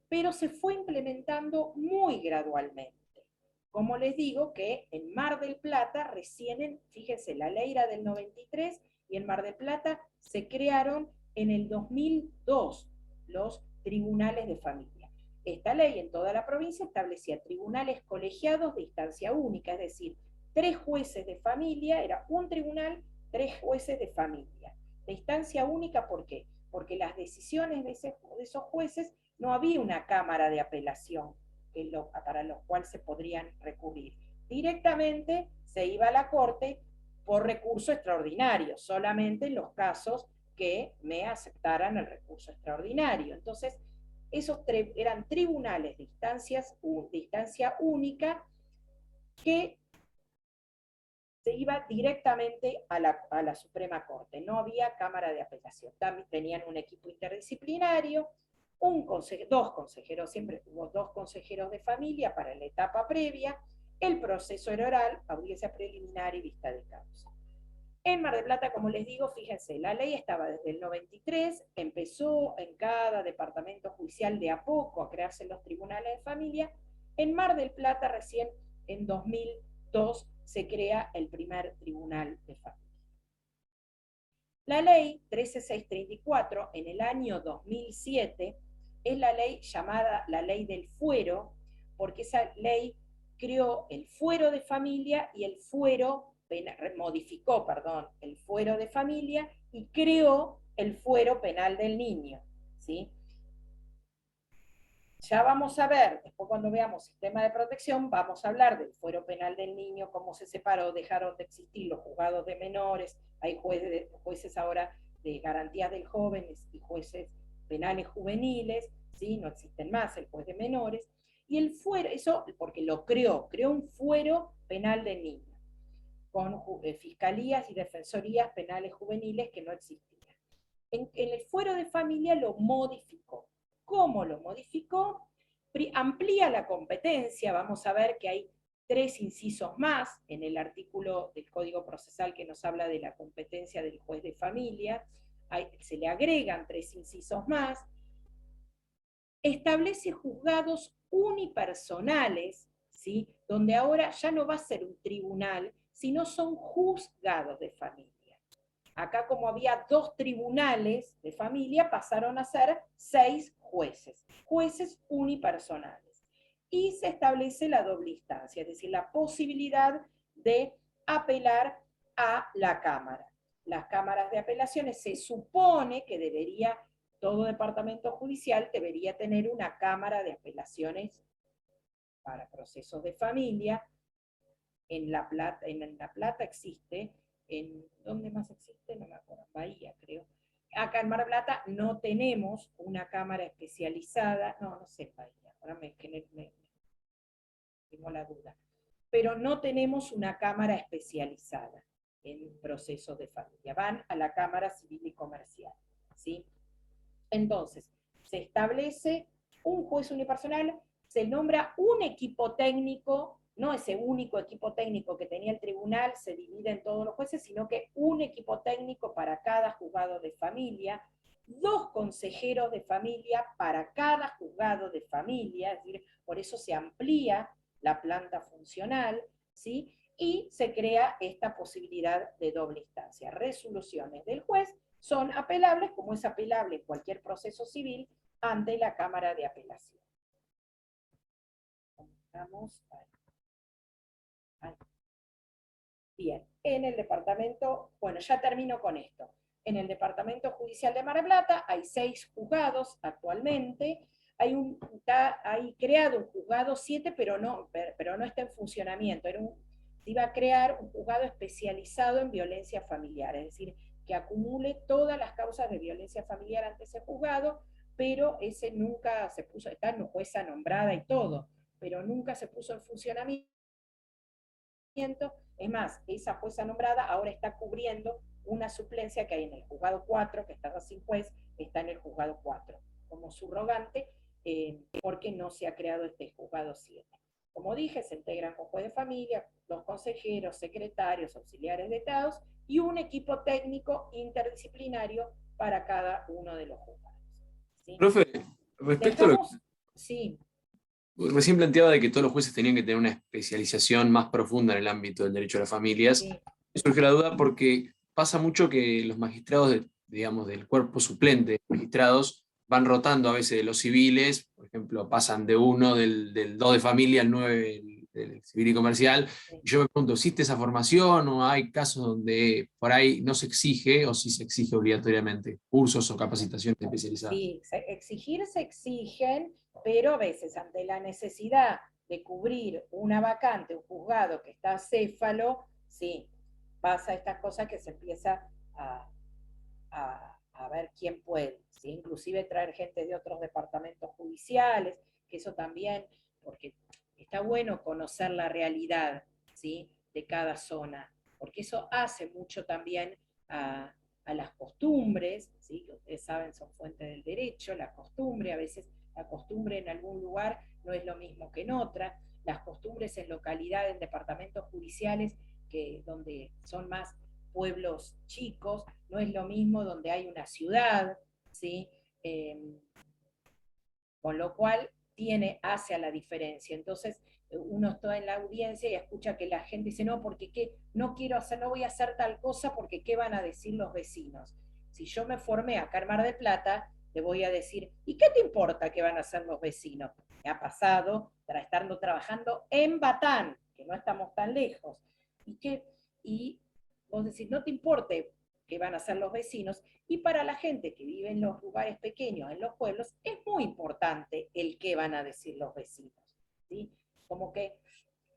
pero se fue implementando muy gradualmente. Como les digo que en Mar del Plata recién, fíjense, la ley era del 93 y en Mar del Plata se crearon en el 2002 los tribunales de familia. Esta ley en toda la provincia establecía tribunales colegiados de instancia única, es decir, 3 jueces de familia, era un tribunal, 3 jueces de familia. De instancia única, ¿por qué? Porque las decisiones de esos jueces no había una cámara de apelación para los cuales se podrían recurrir. Directamente se iba a la corte por recurso extraordinario, solamente en los casos que me aceptaran el recurso extraordinario. Entonces, esos eran tribunales de instancia única que se iba directamente a la Suprema Corte, no había cámara de apelación. También tenían un equipo interdisciplinario, dos consejeros, siempre hubo 2 consejeros de familia para la etapa previa, el proceso era oral, audiencia preliminar y vista de causa. En Mar del Plata, como les digo, fíjense, la ley estaba desde el 93, empezó en cada departamento judicial de a poco a crearse los tribunales de familia. En Mar del Plata, recién en 2002, se crea el primer tribunal de familia. La ley 13634, en el año 2007, es la ley llamada la ley del fuero, porque esa ley creó el fuero de familia y el fuero, modificó, perdón, el fuero de familia y creó el fuero penal del niño, ¿sí? Ya vamos a ver, después cuando veamos sistema de protección, vamos a hablar del fuero penal del niño, cómo se separó, dejaron de existir los juzgados de menores, hay jueces ahora de garantías del jóvenes y jueces penales juveniles, ¿sí? No existen más el juez de menores, y el fuero, eso porque lo creó un fuero penal del niño, con fiscalías y defensorías penales juveniles que no existían. En el fuero de familia lo modificó. ¿Cómo lo modificó? Amplía la competencia, vamos a ver que hay 3 incisos más en el artículo del Código Procesal que nos habla de la competencia del juez de familia, se le agregan 3 incisos más, establece juzgados unipersonales, ¿sí? Donde ahora ya no va a ser un tribunal, sino son juzgados de familia. Acá, como había 2 tribunales de familia, pasaron a ser 6 jueces unipersonales. Y se establece la doble instancia, es decir, la posibilidad de apelar a la Cámara. Las cámaras de apelaciones se supone que todo departamento judicial debería tener una cámara de apelaciones para procesos de familia. En La Plata existe. ¿Dónde más existe? No me acuerdo, en Bahía, creo. Acá en Mar del Plata no tenemos una cámara especializada, no sé, Bahía, ahora tengo la duda. Pero no tenemos una cámara especializada en procesos de familia, van a la Cámara Civil y Comercial, ¿sí? Entonces, se establece un juez unipersonal, se nombra un equipo técnico, no ese único equipo técnico que tenía el tribunal, se divide en todos los jueces, sino que un equipo técnico para cada juzgado de familia, 2 consejeros de familia para cada juzgado de familia, es decir, por eso se amplía la planta funcional, ¿sí? Y se crea esta posibilidad de doble instancia. Resoluciones del juez son apelables, como es apelable cualquier proceso civil, ante la Cámara de Apelación. Vamos ahí. Bien, en el departamento, bueno, ya termino con esto. En el Departamento Judicial de Mar del Plata hay 6 juzgados actualmente. Hay creado un juzgado 7, pero no está en funcionamiento. Se iba a crear un juzgado especializado en violencia familiar, es decir, que acumule todas las causas de violencia familiar ante ese juzgado, pero ese nunca se puso, está en jueza nombrada y todo, pero nunca se puso en funcionamiento. Es más, esa jueza nombrada ahora está cubriendo una suplencia que hay en el juzgado 4, que estaba sin juez, está en el juzgado 4, como subrogante, porque no se ha creado este juzgado 7. Como dije, se integran con juez de familia, 2 consejeros, secretarios, auxiliares de estados, y un equipo técnico interdisciplinario para cada uno de los juzgados, ¿sí? Profe, respecto a lo que Sí. recién planteaba de que todos los jueces tenían que tener una especialización más profunda en el ámbito del derecho a las familias, Sí. me surgió la duda porque pasa mucho que los magistrados, digamos, del cuerpo suplente de magistrados van rotando a veces de los civiles, por ejemplo, pasan de uno, del 2 de familia al 9 del civil y comercial, y yo me pregunto, ¿existe esa formación o hay casos donde por ahí no se exige o sí se exige obligatoriamente cursos o capacitaciones especializadas? Sí, exigir se exigen, pero a veces ante la necesidad de cubrir una vacante, un juzgado que está acéfalo, sí, pasa estas cosas que se empieza a ver quién puede, ¿sí? Inclusive traer gente de otros departamentos judiciales, que eso también, porque está bueno conocer la realidad, ¿sí? De cada zona, porque eso hace mucho también a las costumbres, ¿sí? Que ustedes saben son fuente del derecho, la costumbre, a veces la costumbre en algún lugar no es lo mismo que en otra, las costumbres en localidades, en departamentos judiciales, donde son más pueblos chicos, no es lo mismo donde hay una ciudad, ¿sí? Con lo cual hace a la diferencia. Entonces, uno está en la audiencia y escucha que la gente dice, no, porque no voy a hacer tal cosa porque ¿qué van a decir los vecinos? Si yo me formé acá en Mar del Plata, te voy a decir, ¿y qué te importa qué van a hacer los vecinos? Me ha pasado estando trabajando en Batán, que no estamos tan lejos, y vos decís, no te importe qué van a hacer los vecinos, y para la gente que vive en los lugares pequeños, en los pueblos, es muy importante el qué van a decir los vecinos, ¿sí? Como que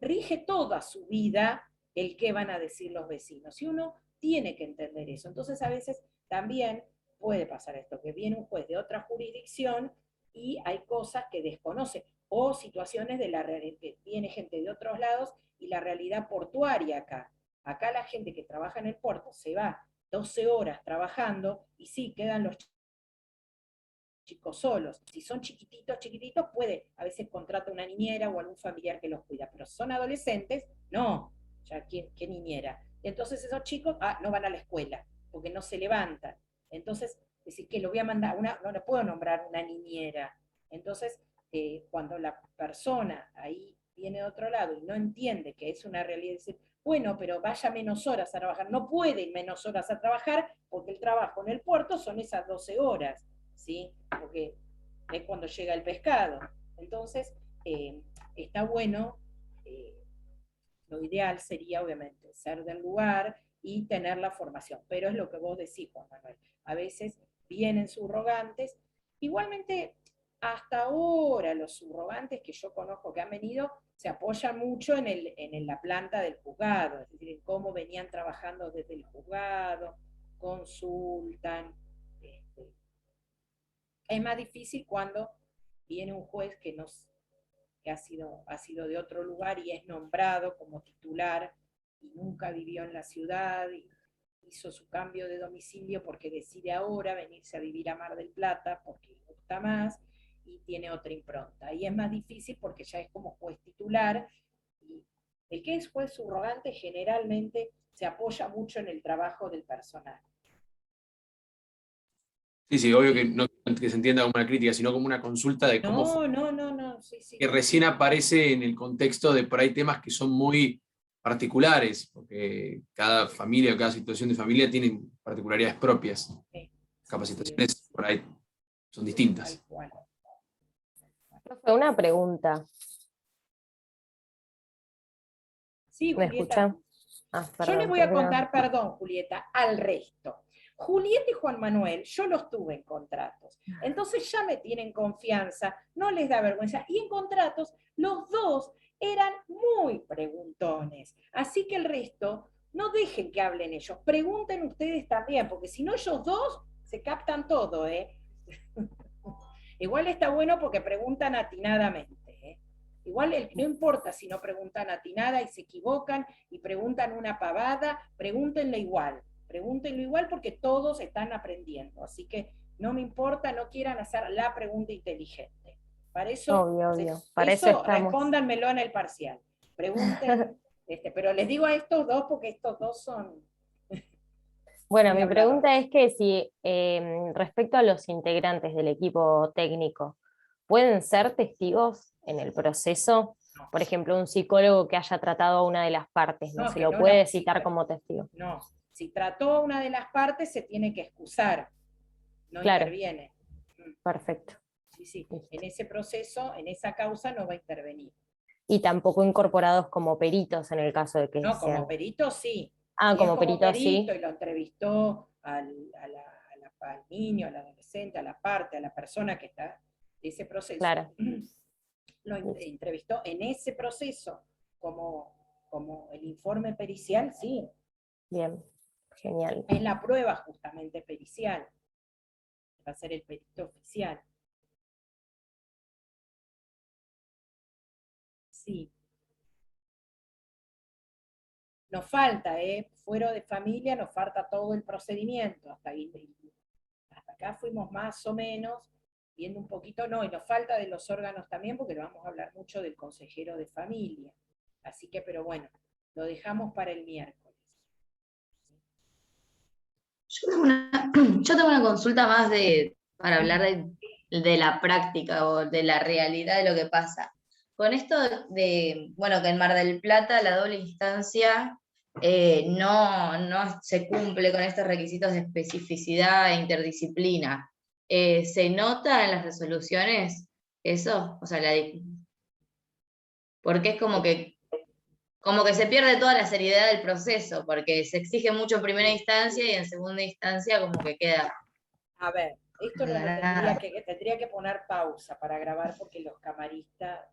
rige toda su vida el qué van a decir los vecinos, y uno tiene que entender eso. Entonces a veces también puede pasar esto, que viene un juez de otra jurisdicción y hay cosas que desconoce, o situaciones de la que viene gente de otros lados y la realidad portuaria acá. Acá la gente que trabaja en el puerto se va 12 horas trabajando y sí, quedan los chicos solos. Si son chiquititos, puede, a veces contrata una niñera o algún familiar que los cuida, pero son adolescentes, no, ya qué niñera. Entonces esos chicos no van a la escuela, porque no se levantan. Entonces, decir que lo voy a mandar, no le puedo nombrar una niñera. Entonces, cuando la persona ahí viene de otro lado y no entiende que es una realidad, decir, bueno, pero vaya menos horas a trabajar. No puede ir menos horas a trabajar porque el trabajo en el puerto son esas 12 horas, ¿sí? Porque es cuando llega el pescado. Entonces, está bueno, lo ideal sería obviamente ser del lugar y tener la formación, pero es lo que vos decís, Juan Manuel. A veces vienen subrogantes, igualmente hasta ahora los subrogantes que yo conozco que han venido se apoyan mucho en la planta del juzgado, es decir, en cómo venían trabajando desde el juzgado, consultan. Es más difícil cuando viene un juez que ha sido de otro lugar y es nombrado como titular y nunca vivió en la ciudad y hizo su cambio de domicilio porque decide ahora venirse a vivir a Mar del Plata porque le gusta más y tiene otra impronta. Y es más difícil porque ya es como juez titular, y el que es juez subrogante generalmente se apoya mucho en el trabajo del personal. Sí, obvio que no que se entienda como una crítica, sino como una consulta de cómo fue, No, sí. que recién aparece en el contexto de por ahí temas que son muy particulares, porque cada familia o cada situación de familia tiene particularidades propias. Sí, capacitaciones por ahí son distintas. Profe, una pregunta. Sí, ¿Me Julieta. escucha? Yo le voy a contar, perdón, Julieta, al resto. Julieta y Juan Manuel, yo los tuve en contratos. Entonces ya me tienen confianza, no les da vergüenza. Y en contratos, los dos eran muy preguntones. Así que el resto, no dejen que hablen ellos. Pregunten ustedes también, porque si no ellos dos se captan todo, ¿eh? Igual está bueno porque preguntan atinadamente, ¿eh? Igual no importa si no preguntan atinada y se equivocan y preguntan una pavada, pregúntenlo igual porque todos están aprendiendo, así que no me importa, no quieran hacer la pregunta inteligente. Para eso, obvio. Para eso estamos. Respóndanmelo en el parcial. Pregunten, pero les digo a estos dos porque estos dos son... Bueno, mi pregunta es que si respecto a los integrantes del equipo técnico, ¿pueden ser testigos en el proceso? No. Por ejemplo, un psicólogo que haya tratado a una de las partes, ¿no? ¿Se lo puede citar como testigo? No, si trató a una de las partes se tiene que excusar, no interviene. Perfecto. Sí, en ese proceso, en esa causa no va a intervenir. Y tampoco incorporados como peritos en el caso de que no, sean. Como perito sí. Como perito sí. Y lo entrevistó al niño, al adolescente, a la parte, a la persona que está de ese proceso. Claro. Lo entrevistó en ese proceso como el informe pericial, sí. Bien, genial. Es la prueba justamente pericial. Va a ser el perito oficial. Sí. Nos falta, fuero de familia, nos falta todo el procedimiento. Hasta acá fuimos más o menos, viendo un poquito, y nos falta de los órganos también, porque lo vamos a hablar mucho del consejero de familia. Así que, pero bueno, lo dejamos para el miércoles. Yo tengo una consulta más para hablar de la práctica o de la realidad de lo que pasa. Con esto bueno, que en Mar del Plata la doble instancia no se cumple con estos requisitos de especificidad e interdisciplina. ¿Se nota en las resoluciones eso? O sea, porque es como que como que se pierde toda la seriedad del proceso, porque se exige mucho en primera instancia y en segunda instancia como que queda. A ver, esto no lo tendría que poner pausa para grabar porque los camaristas...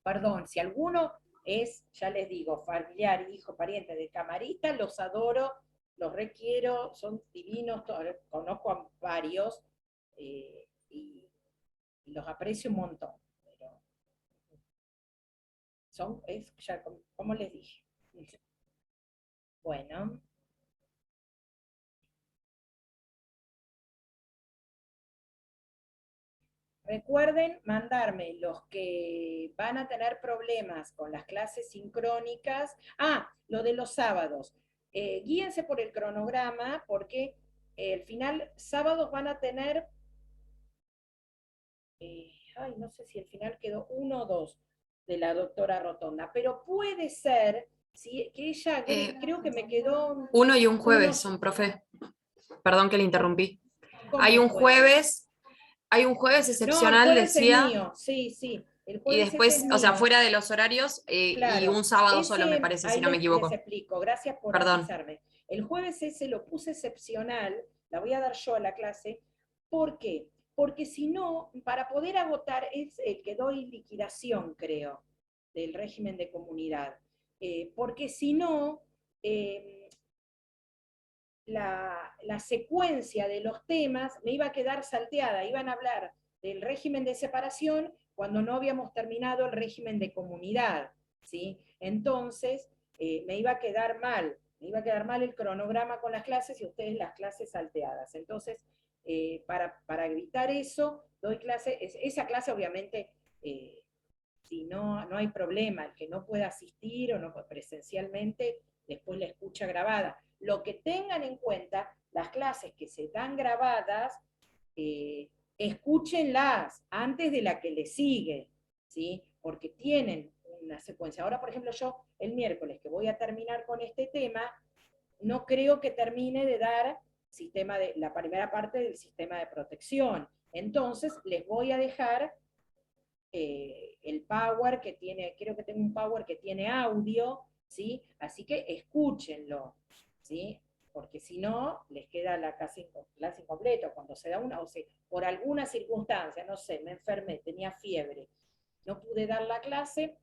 Perdón, si alguno es, ya les digo, familiar, hijo, pariente de camarista, los adoro, los requiero, son divinos, conozco a varios y los aprecio un montón. Pero son, ya, como les dije. Bueno. Recuerden mandarme los que van a tener problemas con las clases sincrónicas. Ah, lo de los sábados. Guíense por el cronograma porque al final, sábados van a tener, ay, no sé si al final quedó 1 o 2 de la doctora Rotonda, pero puede ser, que ella, creo que me quedó... 1 y un jueves son, profe. Perdón que le interrumpí. Hay un jueves. Hay un jueves excepcional, no, el jueves decía. Es mío. Sí, sí. El Y después, o sea, fuera de los horarios, claro, y un sábado solo, me parece, si no me equivoco. Les explico, gracias por avisarme. El jueves ese lo puse excepcional, la voy a dar yo a la clase. ¿Por qué? Porque si no, para poder agotar, es el que doy liquidación, creo, del régimen de comunidad. Porque si no, la secuencia de los temas me iba a quedar salteada, iban a hablar del régimen de separación cuando no habíamos terminado el régimen de comunidad, ¿sí? Entonces, me iba a quedar mal el cronograma con las clases y ustedes las clases salteadas. Entonces, para evitar eso, doy clase, esa clase obviamente, si no hay problema, el que no pueda asistir o no presencialmente, después la escucha grabada. Lo que tengan en cuenta, las clases que se dan grabadas, escúchenlas antes de la que le sigue, ¿sí? Porque tienen una secuencia. Ahora, por ejemplo, yo el miércoles que voy a terminar con este tema, no creo que termine de dar la primera parte del sistema de protección. Entonces, les voy a dejar el Power que tiene, creo que tengo un Power que tiene audio, ¿sí? Así que escúchenlo, ¿sí? Porque si no, les queda la clase incompleta. Cuando se da una, o sea, por alguna circunstancia, no sé, me enfermé, tenía fiebre, no pude dar la clase,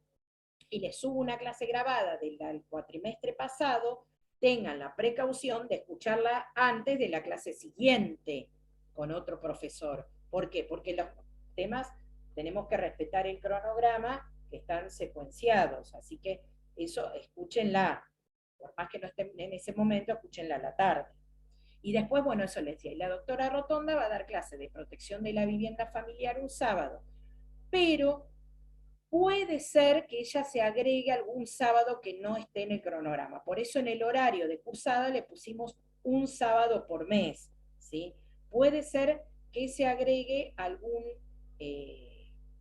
y les subo una clase grabada del cuatrimestre pasado, tengan la precaución de escucharla antes de la clase siguiente con otro profesor. ¿Por qué? Porque los temas tenemos que respetar el cronograma, que están secuenciados, así que eso escúchenla, por más que no estén en ese momento, escúchenla a la tarde. Y después, bueno, eso les decía, y la doctora Rotonda va a dar clase de protección de la vivienda familiar un sábado, pero puede ser que ella se agregue algún sábado que no esté en el cronograma. Por eso en el horario de cursada le pusimos un sábado por mes, ¿sí? Puede ser que se agregue algún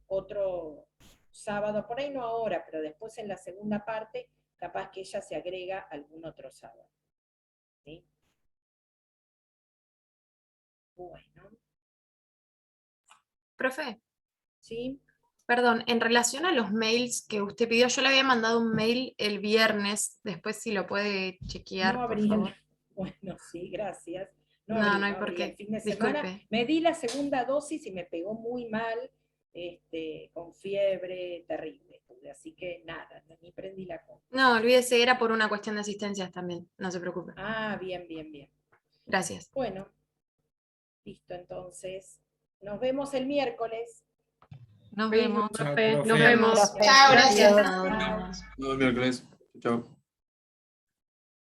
otro sábado, por ahí no ahora, pero después en la segunda parte, capaz que ella se agrega algún otro sábado, ¿sí? Bueno. Profe. ¿Sí? Perdón, en relación a los mails que usted pidió, yo le había mandado un mail el viernes, después si lo puede chequear, no por favor. Bueno, sí, gracias. No hay por qué. El fin de semana disculpe. me di la segunda dosis y me pegó muy mal, con fiebre terrible. Así que nada, ni prendí la compra. No, olvídese, era por una cuestión de asistencias también, no se preocupe. Ah, bien. Gracias. Bueno, listo, entonces. Nos vemos el miércoles. Nos vemos, Chao, profe. profe. Nos vemos. Chao, gracias. Nos vemos el miércoles. Chao.